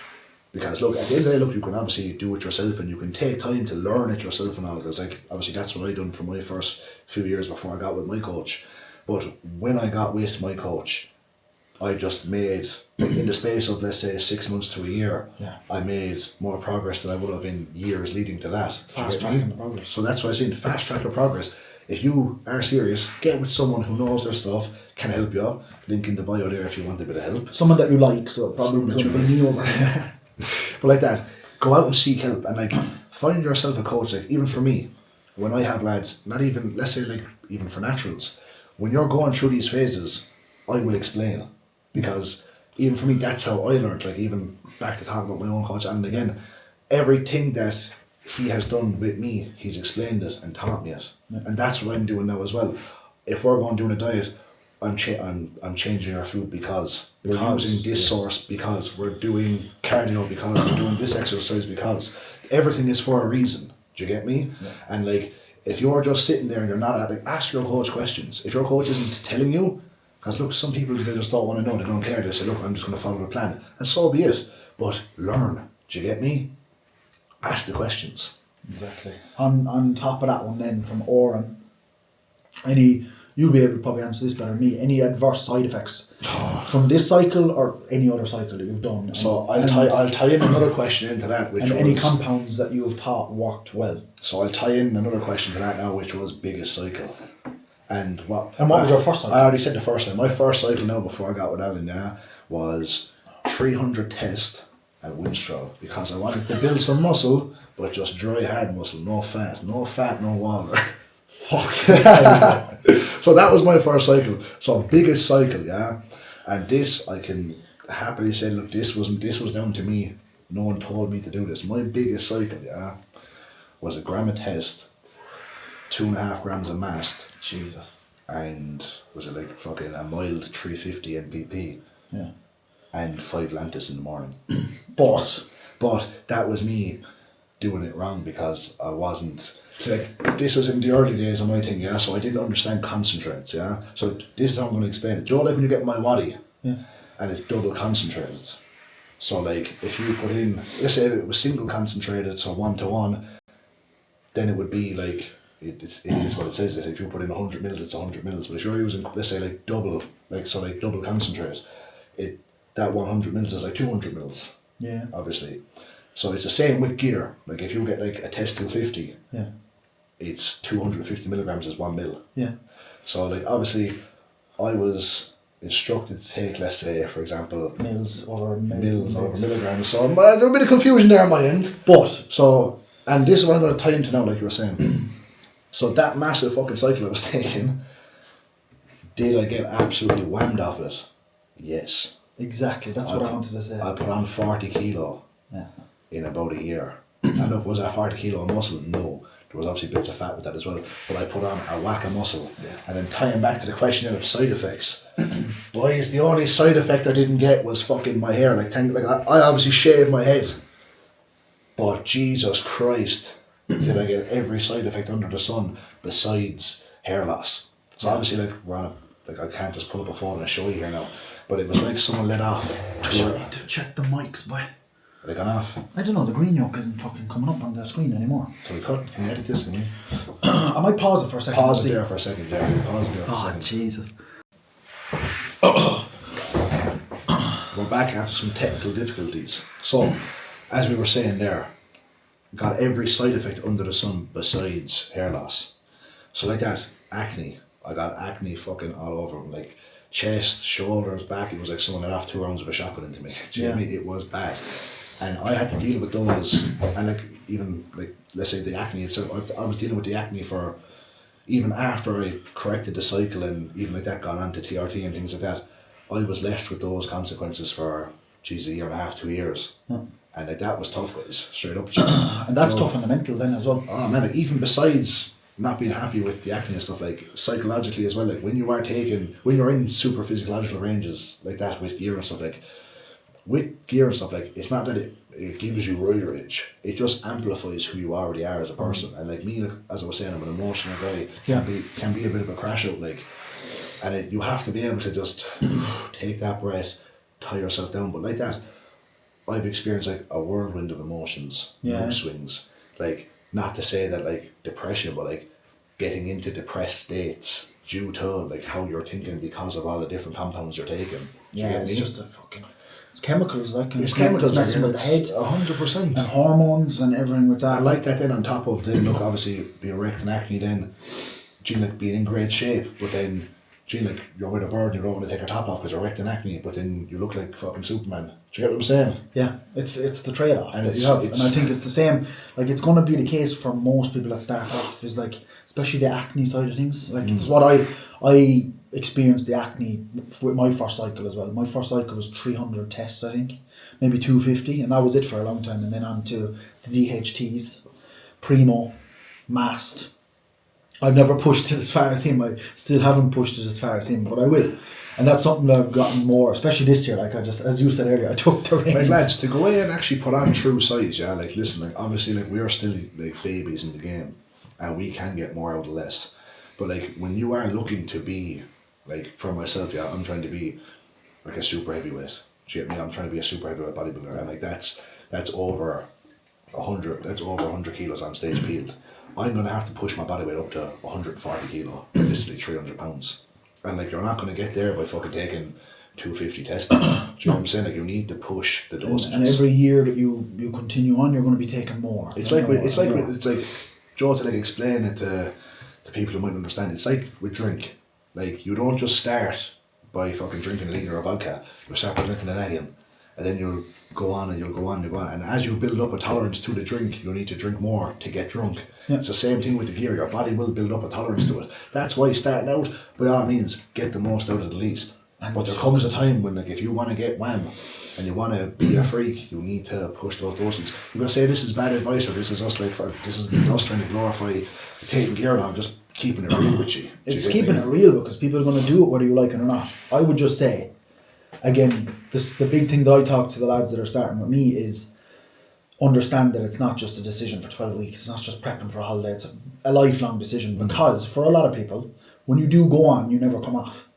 Because look, at the end of the day, look, you can obviously do it yourself and you can take time to learn it yourself and all, because like obviously that's what I done for my first few years before I got with my coach. But when I got with my coach, I just made, in the space of, let's say, 6 months to a year, I made more progress than I would have in years leading to that. Fast tracking the progress. So that's what I said, fast track your progress. If you are serious, get with someone who knows their stuff, can help you. Link in the bio there if you want a bit of help. Someone that you like, so probably going to be me over. But like that, go out and seek help and like find yourself a coach. Like even for me, when I have lads, not even, let's say like even for naturals, when you're going through these phases, I will explain. Because even for me, that's how I learned, like even back to talking about my own coach, and again, everything that he has done with me, he's explained it and taught me it. And that's what I'm doing now as well. If we're going doing a diet, I'm changing our food because we're using this source, because we're doing cardio, because we're doing this exercise, because everything is for a reason. Do you get me? Yeah. And like, if you're just sitting there and you're not, like, ask your coach questions. If your coach isn't telling you, because look, some people, they just don't want to know, they don't care, they say, look, I'm just going to follow the plan. And so be it. But learn. Do you get me? Ask the questions. Exactly. On top of that one then, from Oren, you'll be able to probably answer this better than me, any adverse side effects from this cycle or any other cycle that you've done? So I'll tie in another question into that, which was... any compounds that you've thought worked well. So I'll tie in another question to that now, which was biggest cycle. And what was your first cycle? I already said the first time. My first cycle now before I got with Alan was 300 test at Winstrol, because I wanted to build some muscle, but just dry hard muscle, no fat, no water. Fuck. So that was my first cycle. So biggest cycle, and this I can happily say, look, this was down to me. No one told me to do this. My biggest cycle, was a gram of test, 2.5 grams of mast. Jesus. And was it like fucking a mild 350 MPP? Yeah. And 5 Lantus in the morning. But that was me doing it wrong, because I wasn't. So like, this was in the early days of my thing, so I didn't understand concentrates, So this is how I'm going to explain it. Do you know, like when you get my waddy, and it's double concentrated. So like if you put in, let's say it was single concentrated, so 1-to-1, then it would be like, it is what it says, that if you put in 100 mils, it's 100 mils. But if you're using, let's say like double concentrate, that 100 mils is like 200 mils. Yeah. Obviously. So it's the same with gear. Like if you get like a test 250, it's 250 milligrams is 1 mil. Yeah. So like obviously I was instructed to take, let's say, for example, mils over milligrams. So there's a bit of confusion there on my end. And this is what I'm going to tie into now, like you were saying. So that massive fucking cycle I was taking, did I get absolutely whammed off it? Yes. Exactly, that's what I wanted to say. I put on 40 kilo in about a year. And look, was that 40 kilo of muscle? No. There was obviously bits of fat with that as well. But I put on a whack of muscle. Yeah. And then tying back to the question of side effects. Boys, the only side effect I didn't get was fucking my hair. I obviously shaved my head. But Jesus Christ, did I get every side effect under the sun besides hair loss. So obviously, I can't just pull up a phone and show you here now. But it was like someone let off. I need to check the mics, boy. Are they gone off? I don't know, the green yolk isn't fucking coming up on the screen anymore. So we cut. Can you edit this? Can you? I might pause it for a second. Pause it there for a second, Jerry. Pause it there for a second. Jesus. We're back after some technical difficulties. So, as we were saying there, got every side effect under the sun besides hair loss. So like that, acne. I got acne fucking all over them, like chest, shoulders, back. It was like someone had off 2 rounds of a shotgun into me. Do you know what I mean? It was bad. And I had to deal with those, and like even like let's say the acne itself, I was dealing with the acne for even after I corrected the cycle and even like that got on to TRT and things like that, I was left with those consequences for a year and a half, 2 years. And like that was tough, guys, straight up. And that's tough on the mental then as well. Oh man, like, even besides not being happy with the acne and stuff, like psychologically as well, like when you're in super physiological ranges like that with gear and stuff, like with gear and stuff, like it's not that it gives you rider edge, it just amplifies who you already are as a person. And like me, like, as I was saying, I'm an emotional guy, can be a bit of a crash out, like, and you have to be able to just take that breath, tie yourself down. But like that, I've experienced like a whirlwind of emotions, mood swings, like not to say that like depression, but like getting into depressed states due to like how you're thinking because of all the different compounds you're taking. It's just a fucking, it's chemicals, like, it's chemicals, it's messing with the head, 100%, and hormones and everything with that. I like that. Then on top of then, look, obviously being erect and acne, then like being in great shape, but then like you're with a bird and you don't want to take your top off because you're erect and acne, but then you look like fucking Superman. Do you get what I'm saying? Yeah, it's the trade-off that you have, and I think it's the same. Like it's going to be the case for most people that start off, is like, especially the acne side of things. Like it's what I experienced the acne with my first cycle as well. My first cycle was 300 tests, I think, maybe 250, and that was it for a long time. And then on to the DHTs, Primo, Mast. I've never pushed it as far as him. I still haven't pushed it as far as him, but I will. And that's something that I've gotten more, especially this year. Like I just, as you said earlier, I took the reins. Like lads, to go away and actually put on true size, yeah. Like listen, like obviously, like we're still like babies in the game, and we can get more out of less. But like when you are looking to be, like for myself, yeah, I'm trying to be like a super heavyweight. Do you get me? I'm trying to be a super heavyweight bodybuilder, and like that's over 100. That's over 100 kilos on stage peeled. I'm going to have to push my body weight up to 140 kilo, realistically 300 pounds. And like, you're not going to get there by fucking taking 250 testing. Do you know what I'm saying? Like, you need to push the dosages. And every year that you continue on, you're going to be taking more. It's like Joe, to like explain it to people who might understand. It's like with drink. Like, you don't just start by fucking drinking a litre of vodka. You start by drinking an alien. And then you'll go on and you'll go on and go on. And as you build up a tolerance to the drink, you'll need to drink more to get drunk. Yeah. It's the same thing with the gear. Your body will build up a tolerance to it. That's why starting out, by all means, get the most out of the least. But there comes a time when, like, if you want to get wham and you want to be a freak, you need to push those doses. You're going to say this is bad advice, or this is us trying to glorify taking gear now, just keeping it real with you. It's keeping it real, because people are going to do it whether you like it or not. I would just say, again, the big thing that I talk to the lads that are starting with me is understand that it's not just a decision for 12 weeks. It's not just prepping for a holiday. It's a lifelong decision, because for a lot of people, when you do go on, you never come off.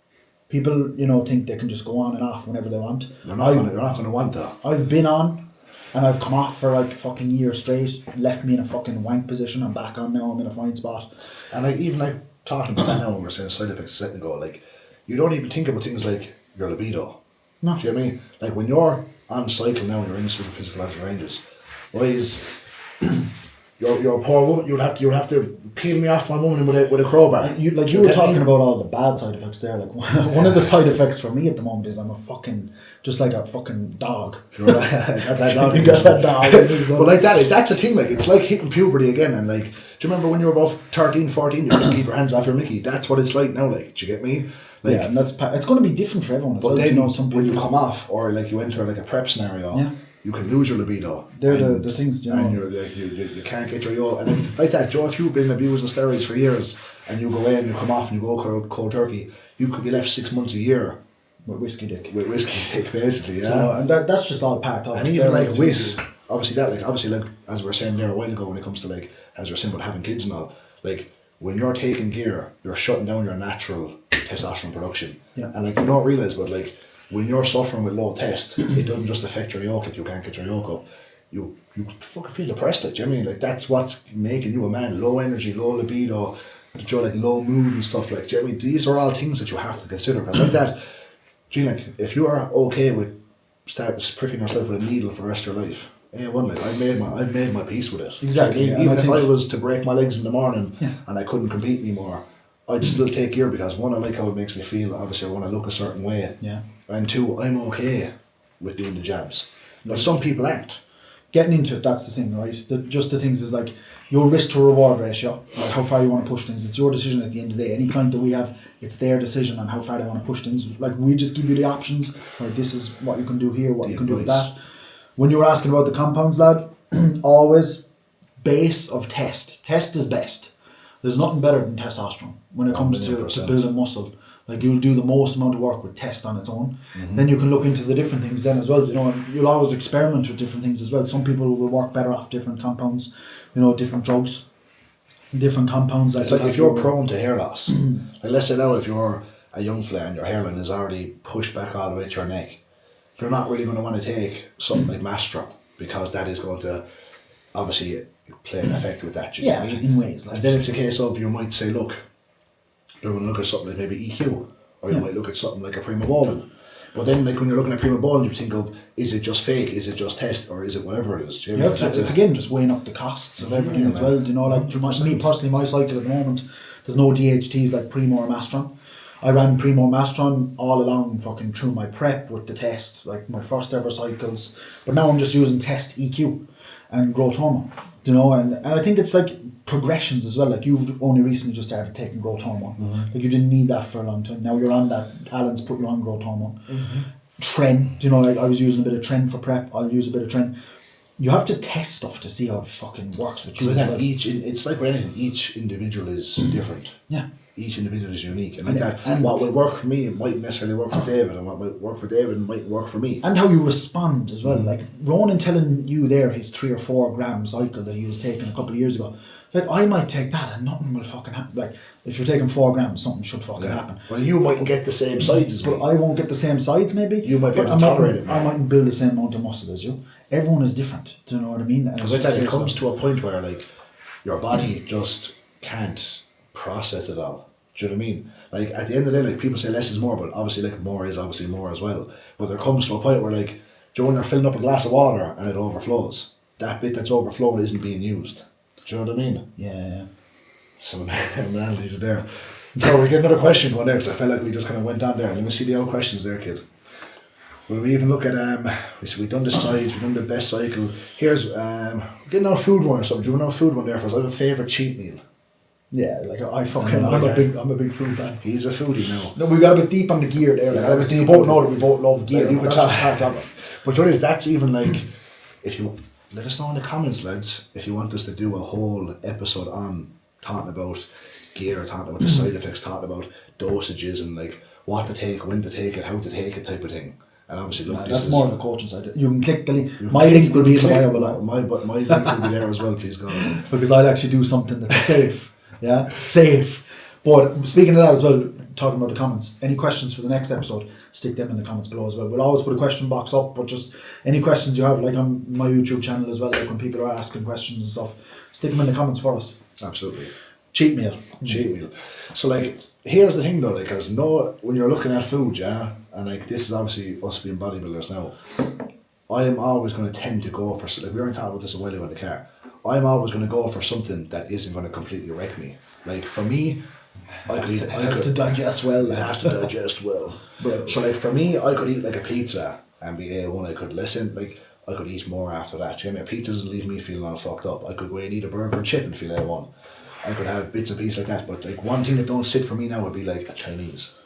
People, think they can just go on and off whenever they want. You're not going to want that. I've been on and I've come off for like fucking years straight, left me in a fucking wank position. I'm back on now, I'm in a fine spot. And even talking about that now, when we're saying side effects a second ago, like, you don't even think about things like your libido. No. Do you know what I mean? Like, when you're on cycle now and you're in super physiological ranges, you're a poor woman, you'd have to peel me off my woman with a crowbar. You were talking about all the bad side effects there. Like, one of the side effects for me at the moment is I'm just like a fucking dog. Sure, I got that dog. You got that dog. But like that's a thing, like, it's like hitting puberty again, and like, do you remember when you were about 13, 14, you couldn't keep your hands off your Mickey? That's what it's like now, like, do you get me? Like, yeah, and it's going to be different for everyone. But then, when you come off, or like you enter like a prep scenario, you can lose your libido. They're the things, and you're like, you can't get your yo. And then, like that, Joe, if you've been abusing steroids for years and you go in, you come off and you go cold turkey, you could be left 6 months, a year with whiskey dick. Basically, yeah. So, and that's just all part of it. And even like with obviously like as we were saying there a while ago, when it comes to like, as we were saying about having kids and all, like, when you're taking gear, you're shutting down your natural testosterone production. Yeah. And like, you don't realise, but like, when you're suffering with low test, it doesn't just affect your yolk, you can't get your yolk up. You fucking feel depressed, like, do you know what I mean? Like, that's what's making you a man. Low energy, low libido, like low mood and stuff, like, do you know what I mean? These are all things that you have to consider, because like that, like, if you are okay with pricking yourself with a needle for the rest of your life, like, I've made my peace with it. Exactly. Even if I was to break my legs in the morning and I couldn't compete anymore, I'd still take gear, because one, I like how it makes me feel. Obviously, I want to look a certain way. Yeah. And two, I'm okay with doing the jabs. But some people aren't. Getting into it, that's the thing, right? Just the things is like your risk to reward ratio, like how far you want to push things. It's your decision at the end of the day. Any client that we have, it's their decision on how far they want to push things. Like, we just give you the options. Right, this is what you can do here, what you can do with that. When you were asking about the compounds, lad, always base of test. Test is best. There's nothing better than testosterone when it comes to building muscle. Like, you'll do the most amount of work with test on its own. Then you can look into the different things then as well. You know, and you'll always experiment with different things as well. Some people will work better off different compounds, you know, different drugs, different compounds. It's like if you're prone to hair loss, like, let's say now if you're a young fella and your hairline is already pushed back all the way to your neck, you're not really going to want to take something like Mastron, because that is going to obviously play an effect with that. Yeah, in ways. Like, and then it's a case of, you might say, look, you're going to look at something like maybe EQ, or you might look at something like a Prima Bowling. But then, like, when you're looking at Prima Bowling, you think of, is it just fake, is it just test, or is it whatever it is? It's again just weighing up the costs of everything as well. You know, like, me personally, my cycle at the moment, there's no DHTs like Primo or Mastron. I ran Primo Mastron all along fucking through my prep with the test, like my first ever cycles. But now I'm just using test EQ and growth hormone, you know, and I think it's like progressions as well. Like, you've only recently just started taking growth hormone. Like, you didn't need that for a long time. Now you're on that. Alan's put you on growth hormone. Tren, you know, like, I was using a bit of Tren for prep. I'll use a bit of Tren. You have to test stuff to see how it fucking works with you. It's like with anything, each individual is different. Yeah. Each individual is unique, and what will work for me mightn't necessarily work for David, and what might work for David might work for me. And how you respond as well. Like, Ronan telling you there his 3 or 4 gram cycle that he was taking a couple of years ago. Like, I might take that and nothing will fucking happen. Like, if you're taking 4 grams, something should fucking happen. Well, you mightn't get the same sides as me. But I won't get the same sides, maybe. You might be able to tolerate it. I mightn't build the same amount of muscle as you. Everyone is different. Do you know what I mean? Because like that, it comes to a point where, like, your body just can't process it all. Do you know what I mean? Like, at the end of the day, like, people say less is more, but obviously, like, more is obviously more as well. But there comes to a point where, like, when you're filling up a glass of water and it overflows, that bit that's overflowed isn't being used. Do you know what I mean? Yeah. Some analogies are there. So we get another question going there, because I felt like we just kind of went down there. Let me see the old questions there, kid. Will we even look at we've done the sides, we've done the best cycle. Here's getting our food one or something. Do you want our food one there first? I have a favourite cheat meal. Yeah, like, I'm a big food fan. He's a foodie now. No, we got a bit deep on the gear there. Like, obviously, you both know that we both love gear. You could talk part of it. But what is, that's even like, if you let us know in the comments, lads, if you want us to do a whole episode on talking about gear, talking about the side effects, talking about dosages and like what to take, when to take it, how to take it, type of thing. And obviously, look, that's more of a coaching side. You can click the link. My link will be in the bio below. My link will be there as well, please God. Because I'll actually do something that's safe. Yeah, safe. But speaking of that as well, talking about the comments, any questions for the next episode, stick them in the comments below as well. We'll always put a question box up, but just any questions you have, like on my YouTube channel as well, like when people are asking questions and stuff, stick them in the comments for us. Absolutely. Cheat meal. Cheat meal. So, like, here's the thing though, like, because when you're looking at food, yeah, and like, this is obviously us being bodybuilders now, I am always going to tend to go for, like, we were talking about this a while ago in the car, I'm always going to go for something that isn't going to completely wreck me. Like, for me, it has to digest well. It has to digest well. So, like, for me, I could eat like a pizza and be A1. I could listen, like, I could eat more after that. You know, a pizza doesn't leave me feeling all fucked up. I could go and eat a burger and chip and feel A1. I could have bits and pieces like that. But like, one thing that don't sit for me now would be like a Chinese.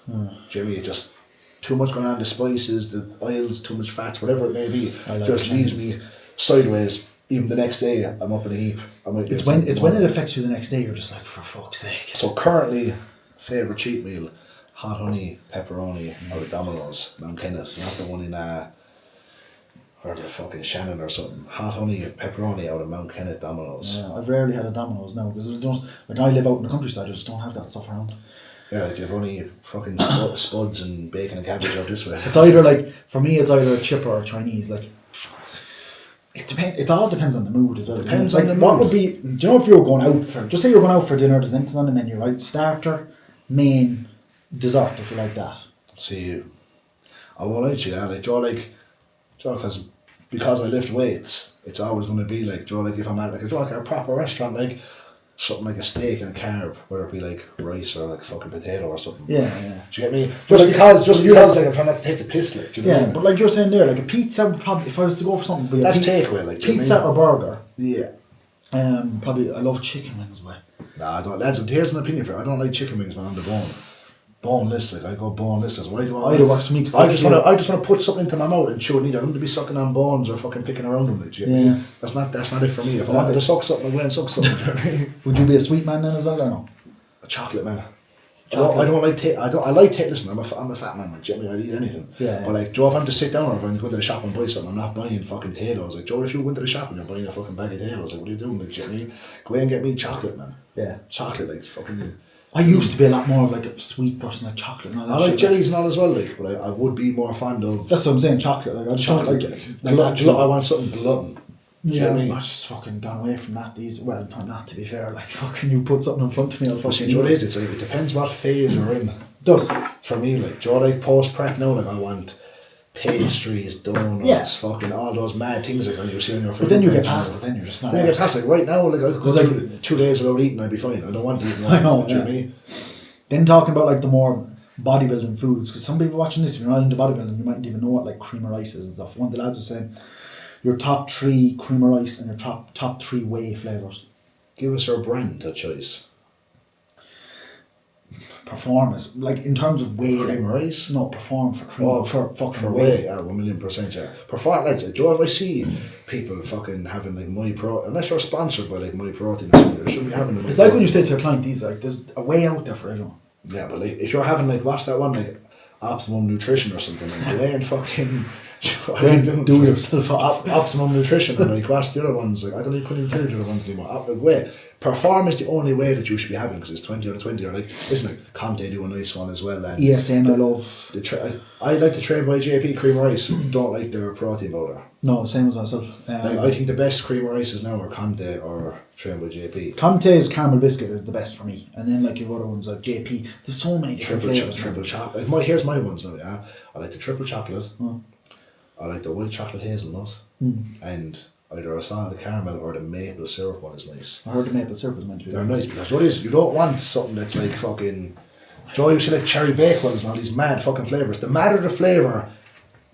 Jimmy, just too much going on, the spices, the oils, too much fats, whatever it may be, just leaves me sideways. Even the next day, I'm up in a heap. It's when it affects you the next day, you're just like, for fuck's sake. So currently, favourite cheat meal, hot honey, pepperoni out of Domino's, Mount Kenneth, not the one in or the fucking Shannon or something. Hot honey, pepperoni out of Mount Kenneth Domino's. Yeah, I've rarely had a Domino's now, because I live out in the countryside, I just don't have that stuff around. Yeah, like you've only fucking spuds and bacon and cabbage out this way. It's either like, for me, it's either a chipper or Chinese. Like, it depends. It all depends on the mood as well. Depends like, on the what mood. would be? Do you know if you were going out for? Just say you're going out for dinner. There's anything on the menu, right? Starter, main, dessert, if you like that. See, I won't lie to you, like, because I lift weights, it's always going to be like, like if I'm at like a proper restaurant, like something like a steak and a carb, whether it be like rice or like fucking potato or something. Yeah. Do you get me? But Just because like I'm trying not to take the piss, like, do you know what I mean? but like you're saying there, like a pizza would probably, if I was to go for something, would be That's takeaway, like, do you know pizza what or burger. Yeah. Probably I love chicken wings, but Nah, I don't. Lads, here's an opinion for you. I don't like chicken wings, man, on the bone. Boneless, like I go boneless. That's why do I? either works for me. I just want to put something into my mouth and chew it. I don't want to be sucking on bones or fucking picking around them. Like, Yeah. That's not it for me. If I wanted to suck something, I'd go and suck something. Do you know what I mean? Would you be a sweet man then as well or no? A chocolate man. Chocolate. I don't like taste. I like taste. Listen, I'm a fat man. Like, do you know what I mean? I'd eat anything. Yeah. But like, Joe, if I'm to sit down or if I'm going to the shop and buy something, I'm not buying fucking potatoes. Like, Joe, if you went to the shop and you're buying a fucking bag of potatoes, like, what are you doing? Like, do you know what I mean? Go away and get me chocolate, man. Yeah. Chocolate, like fucking. I used to be a lot more of like a sweet person, like chocolate and all that I like shit. jellies and all as well, like, but I would be more fond of. That's what I'm saying, chocolate. Like I just don't like I want something glutton. Yeah, I mean? I've just fucking gone away from that. Not to be fair, like fucking you put something in front of me, I'll But see, fucking. what it is, it's like, it depends what phase we're in. Does. For me, like, do you know, like post prep now, like I want pastries, donuts, fucking all those mad things like you see on your food. But then you get past it, then you're just not. Then you get past it. Right now, like I could go like, 2 days without eating, I'd be fine. I don't want to eat more. I know, Do you know what I mean? Then talking about like the more bodybuilding foods, because some people watching this, if you're not into bodybuilding, you mightn't even know what like cream of rice is and stuff. One of the lads was saying your top 3 cream of rice and your top 3 whey flavours. Give us our brand of choice. Performance, like in terms of whey. Cream of rice? No, perform for cream for fucking for whey. Yeah, 1,000,000%. Yeah. Perform, lads. Joe, if I see people fucking having like my pro, unless you're sponsored by like my protein or something, they shouldn't be having them. It's like when you say to a client, these like there's a way out there for everyone. Yeah, but like if you're having like what's that one like Optimum Nutrition or something, like you ain't fucking. Do yourself Optimum Nutrition and like what's the other ones? Like I don't even couldn't even tell you the other ones anymore. Wait, Perform is the only way that you should be having because it's 20 out of 20. Or like, isn't it? Conte do a nice one as well. And ESN, I love. I like the trade by JP cream rice. Don't like their protein powder. No, same as myself. Like, I think the best cream rices now are Conte or trade by JP. Conte's caramel biscuit is the best for me, and then like your other ones like JP. There's so many different flavors. Triple chocolate. Here's my ones now. Yeah, I like the triple chocolate. I like the white chocolate hazelnut, and either a salted caramel or the maple syrup one is nice. I heard the maple syrup is meant to be. They're nice because what is you don't want something that's like fucking. Joe, you see like cherry baked ones and all these mad fucking flavours. The madder the flavour,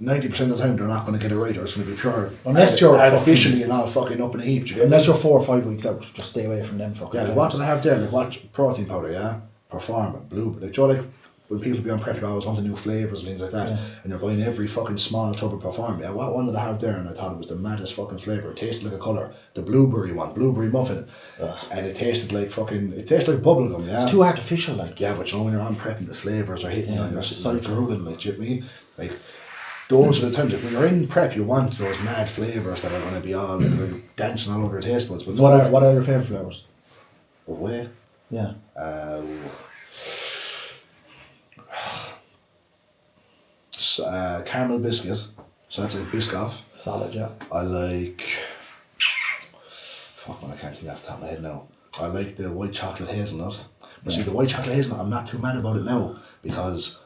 90% of the time they're not going to get it right, or it's going to be pure. Unless you're artificially and all fucking up in a heap. Unless you're 4 or 5 weeks out, just stay away from them fucking. Yeah, like what do I have there? Like what protein powder? Yeah, Perform, Blue. Like Joe, like when people be on prep, you always want the new flavours and things like that, and you're buying every fucking small tub of Perform. Yeah, what one did I have there? And I thought it was the maddest fucking flavour. It tasted like a colour. The blueberry one, blueberry muffin, and it tasted like fucking. It tasted like bubblegum. Yeah, it's too artificial, like. Yeah, but you know when you're on prep and the flavours are hitting you and you're so drooling, like, do you know what I mean? Like, those are the times, like, when you're in prep, you want those mad flavours that are going to be all like, dancing all over your taste buds. But what are your favourite flavours? Of whey? Yeah. Caramel biscuit, so that's like Biscoff. Solid, yeah. I like. Fuck man, I can't think off the top of my head now. I like the white chocolate hazelnut. But see, the white chocolate hazelnut, I'm not too mad about it now because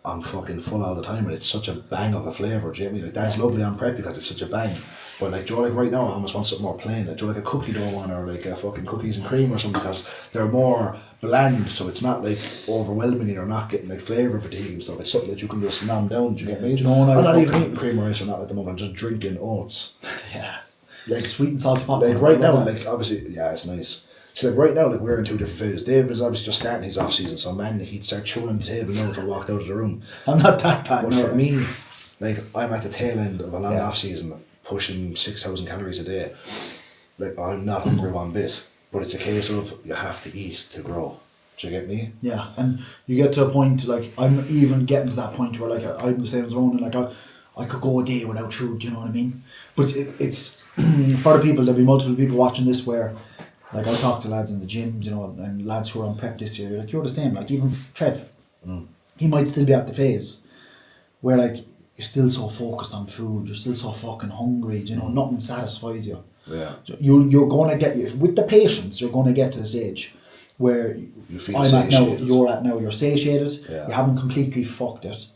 I'm fucking full all the time and it's such a bang of a flavour, do you know what I mean? Like, that's lovely on prep because it's such a bang. But like, do you know, like right now I almost want something more plain. Like, do you know, like a cookie dough one or like a fucking cookies and cream or something because they're more bland, so it's not like overwhelming. You're not getting like flavour fatigue and stuff. It's something that you can just nom down. Do you get me? No, I'm not even eating cream rice or not at the moment. I'm just drinking oats. Yeah. Like sweet and salty popcorn. Like right now, like obviously, yeah, it's nice. So like right now, like we're in 2 different phases. David is obviously just starting his off season, so man, he'd start chewing on the table now if I walked out of the room. I'm not that bad. But for me, like I'm at the tail end of a long off season, pushing 6,000 calories a day. Like I'm not hungry one bit, but it's a case of you have to eat to grow. Do you get me? Yeah, and you get to a point like I'm even getting to that point where like I'm the same as Ronan. Like I could go a day without food. Do you know what I mean? But it's for the people. There'll be multiple people watching this where Like I talk to lads in the gym, you know, and lads who are on prep this year. Like you're the same. Like even Trev, he might still be at the phase where like you're still so focused on food. You're still so fucking hungry. You know, nothing satisfies you. Yeah. You're gonna get with the patience. You're gonna get to the stage where You feel I'm at now. satiated. You're at now. You're satiated. Yeah. You haven't completely fucked it.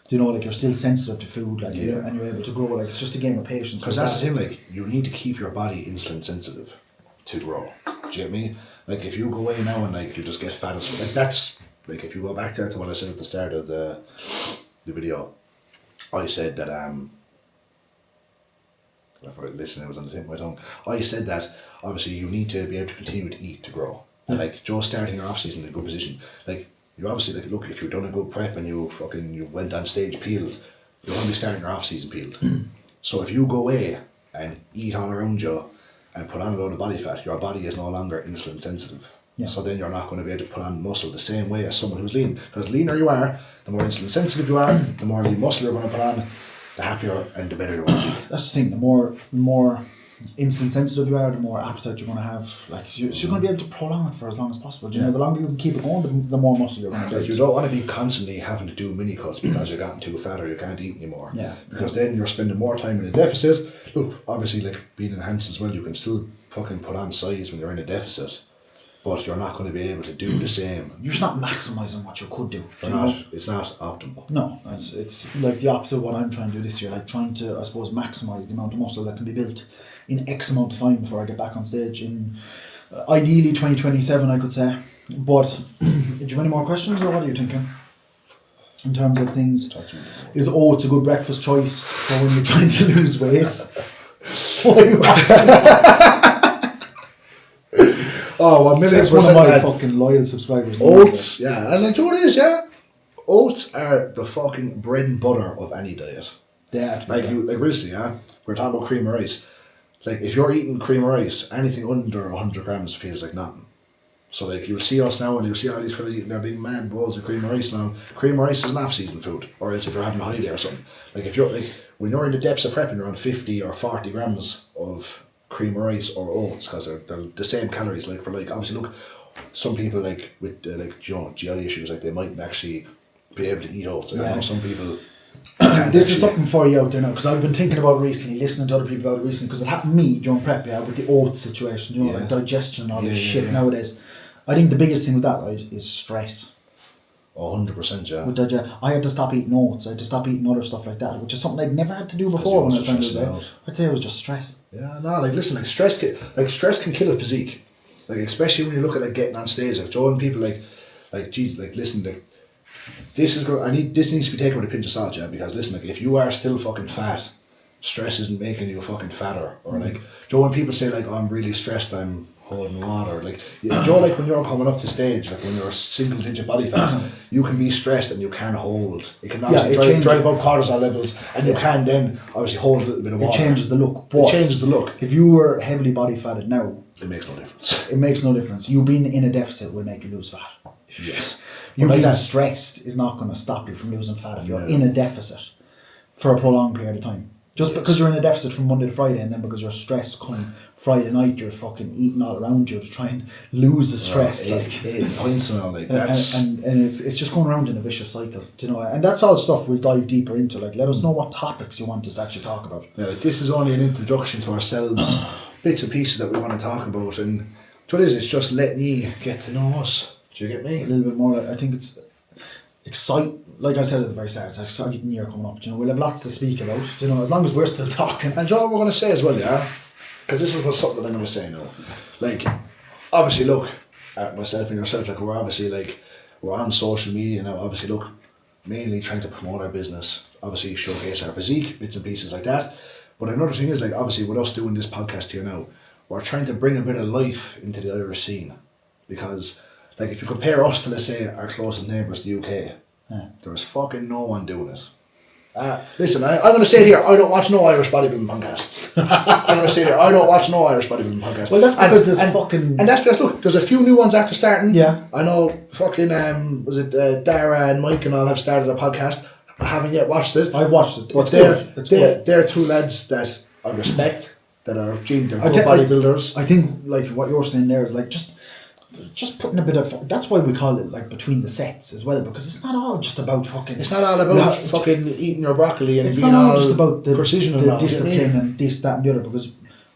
You know, like you're still sensitive to food, like Yeah. and you're able to grow. Like it's just a game of patience. Because that's the thing, like, you need to keep your body insulin sensitive to grow. Do you get me? Like, if you go away now and, like, you just get fat as like, that's, like, if you go back there to what I said at the start of the video, I said that, I forgot, listen, it was on the tip of my tongue. I said that, obviously, you need to be able to continue to eat to grow. And, like, Joe starting your off-season in a good position, like, you obviously, like, look, if you've done a good prep and you went on stage peeled, you're going to be starting your off-season peeled. So if you go away and eat all around you and put on a load of body fat, your body is no longer insulin sensitive. Yeah. So then you're not going to be able to put on muscle the same way as someone who's lean. Because the leaner you are, the more insulin sensitive you are, the more lean muscle you're going to put on, the happier and the better you're going to be. That's the thing. The more insulin sensitive you are, the more appetite you're going to have. Like you're going to be able to prolong it for as long as possible. You know, the longer you can keep it going, the more muscle you're going to Like get. you don't want to be constantly having to do mini cuts because you're gotten too fat or you can't eat anymore. Yeah. Because then you're spending more time in a deficit. Look, obviously, like being enhanced as well, you can still fucking put on size when you're in a deficit, but you're not going to be able to do the same. You're just not maximising what you could do. You know? It's not optimal. No, it's like the opposite of what I'm trying to do this year. Like trying to, I suppose, maximise the amount of muscle that can be built in X amount of time before I get back on stage in ideally 2027, I could say. But do you have any more questions, or what are you thinking? In terms of things, is oats a good breakfast choice for when you're trying to lose weight? Oh, 1 million That's one of my percent. fucking loyal subscribers. Oats, yeah. And like, do you know what it is, yeah? Oats are the fucking bread and butter of any diet. They are, Like, recently, yeah? We're talking about cream of rice. Like, if you're eating cream of rice, anything under 100 grams feels like nothing. So, like, you'll see us now and you'll see all these fellas eating their big mad bowls of cream of rice now. Cream of rice is an off-season food, or else if you're having a holiday or something. Like, if you're, like, when you're in the depths of prepping, you're on 50 or 40 grams of cream of rice or oats, because they're the same calories. Like, for, like, obviously, look, some people, like, with, like, you know, GI issues, like, they mightn't actually be able to eat oats. Like, I know some people... This is something for you out there now, because I've been thinking about it recently, listening to other people about it recently, because it happened to me during prep, yeah, with the oats situation, you know, like digestion and all this shit nowadays. I think the biggest thing with that, right, is stress. 100%, yeah. With I had to stop eating oats, I had to stop eating other stuff like that, which is something I'd never had to do before when I was trying to do it. I'd say it was just stress. Yeah, no, like, listen, like, stress can kill a physique. Like, especially when you look at, like, getting on stage, like, showing people, like, geez, like, listen, like, this needs to be taken with a pinch of salt, yeah, because listen, like, if you are still fucking fat, stress isn't making you fucking fatter, or like, Joe, when people say like, oh, I'm really stressed, I'm holding water, like, Joe, like when you're coming up to stage, like when you're a single digit body fat, you can be stressed and you can hold. It can obviously drive up cortisol levels, and you can then obviously hold a little bit of water. It changes the look. It changes the look. If you were heavily body fatted now, it makes no difference. It makes no difference. You being in a deficit will make you lose fat. Yes. You being stressed is not going to stop you from losing fat if you're in a deficit for a prolonged period of time. Just because you're in a deficit from Monday to Friday, and then because you're stressed come Friday night, you're fucking eating all around you to try and lose the stress. Points and all, like, that's... And it's just going around in a vicious cycle, do you know? And that's all stuff we'll dive deeper into. Like, let us know what topics you want us to actually talk about. Yeah, like, this is only an introduction to ourselves, bits and pieces that we want to talk about, and what it is, it's just letting you get to know us. Do you get me? A little bit more. I think it's exciting. Like I said at the very start, it's an exciting year coming up. You know, we'll have lots to speak about. You know, as long as we're still talking. And you know what we're going to say as well, yeah? Because this is something that I'm going to say now. Like, obviously, look, at myself and yourself, like, we're obviously, like, we're on social media now. Obviously, look, mainly trying to promote our business. Obviously, showcase our physique, bits and pieces like that. But another thing is, like, obviously, with us doing this podcast here now, we're trying to bring a bit of life into the Irish scene. Because... like, if you compare us to, let's say, our closest neighbours, the UK, there's fucking no one doing it. Listen, I'm going to say it here, I don't watch no Irish bodybuilding podcast. I'm going to say it here, I don't watch no Irish bodybuilding podcast. Well, that's because there's fucking... And that's because, look, there's a few new ones after starting. Yeah. I know fucking, was it Dara and Mike and all have started a podcast. I haven't yet watched it. I've watched it. But they're two lads that I respect. that are good I bodybuilders. I think like what you're saying there is like just putting a bit of, that's why we call it like between the sets as well, because it's not all just about fucking, It's not all about fucking eating your broccoli and it's being not all all just about the precision and the all, you know what I mean? discipline and this, that and the other, because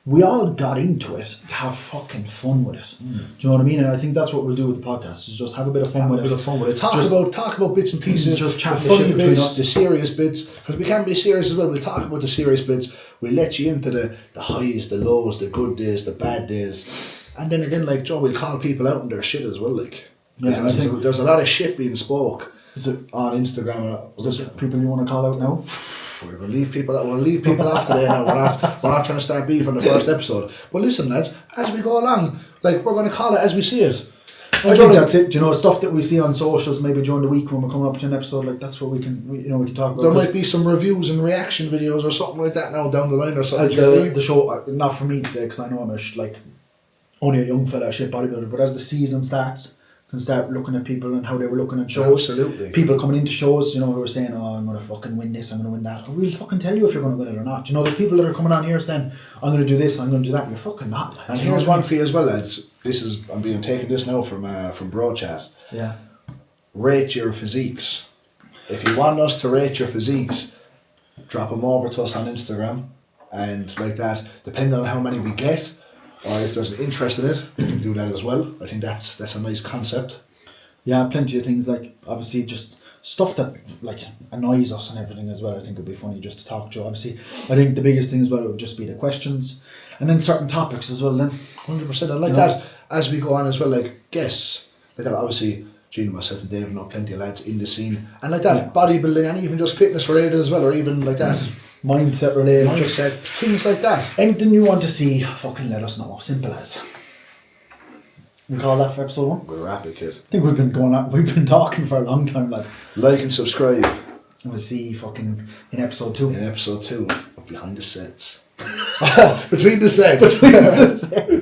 we all got into it to have fucking fun with it. Do you know what I mean? And I think that's what we'll do with the podcast, is just have a bit of fun with it. Talk about bits and pieces, just chat the the funny shit between bits, us. the serious bits, because we can be serious as well. We'll talk about the serious bits. We'll let you into the highs, the lows, the good days, the bad days. And then again, like Joe, we'll call people out on their shit as well. Like, Yeah, because I think there's a lot of shit being spoke is it, on Instagram. is there people you want to call out now? We'll leave people off today now. We're not trying to start beef on the first episode. But listen, lads, as we go along, like, we're going to call it as we see it. I think that's it. Do you know, stuff that we see on socials maybe during the week when we're coming up to an episode, like that's what we can talk about. There might be some reviews and reaction videos or something like that now down the line or something. As the show, not for me to say, because I know I'm only a young fella, a shit bodybuilder, but as the season starts, can start looking at people and how they were looking at shows. Absolutely. People coming into shows, who are saying, oh, I'm going to fucking win this, I'm going to win that. We'll fucking tell you if you're going to win it or not. There's people that are coming on here saying, I'm going to do this, I'm going to do that. You're fucking not. And here's one for you as well, lads. I'm being taken this now from Broad Chat. Yeah. Rate your physiques. If you want us to rate your physiques, drop them over to us on Instagram. And like that, depending on how many we get, or if there's an interest in it, we can do that as well. I think that's a nice concept. Yeah, plenty of things, like obviously just stuff that like annoys us and everything as well. I think it'd be funny just to talk to. Obviously, I think the biggest thing as well would just be the questions, and then certain topics as well. Then 100%. And like that, as we go on as well, like guests, like that. Obviously, Gene, myself, and Dave know plenty of lads in the scene, and like that, bodybuilding and even just fitness related as well, or even like that. Mindset related, just things like that. Anything you want to see, fucking let us know. Simple as. We call that for episode 1. We're rapid, kid. I think we've been talking for a long time, like and subscribe. And we'll see fucking in episode 2. In episode 2 of Behind the Sets. Between the Sets. Between the Sets.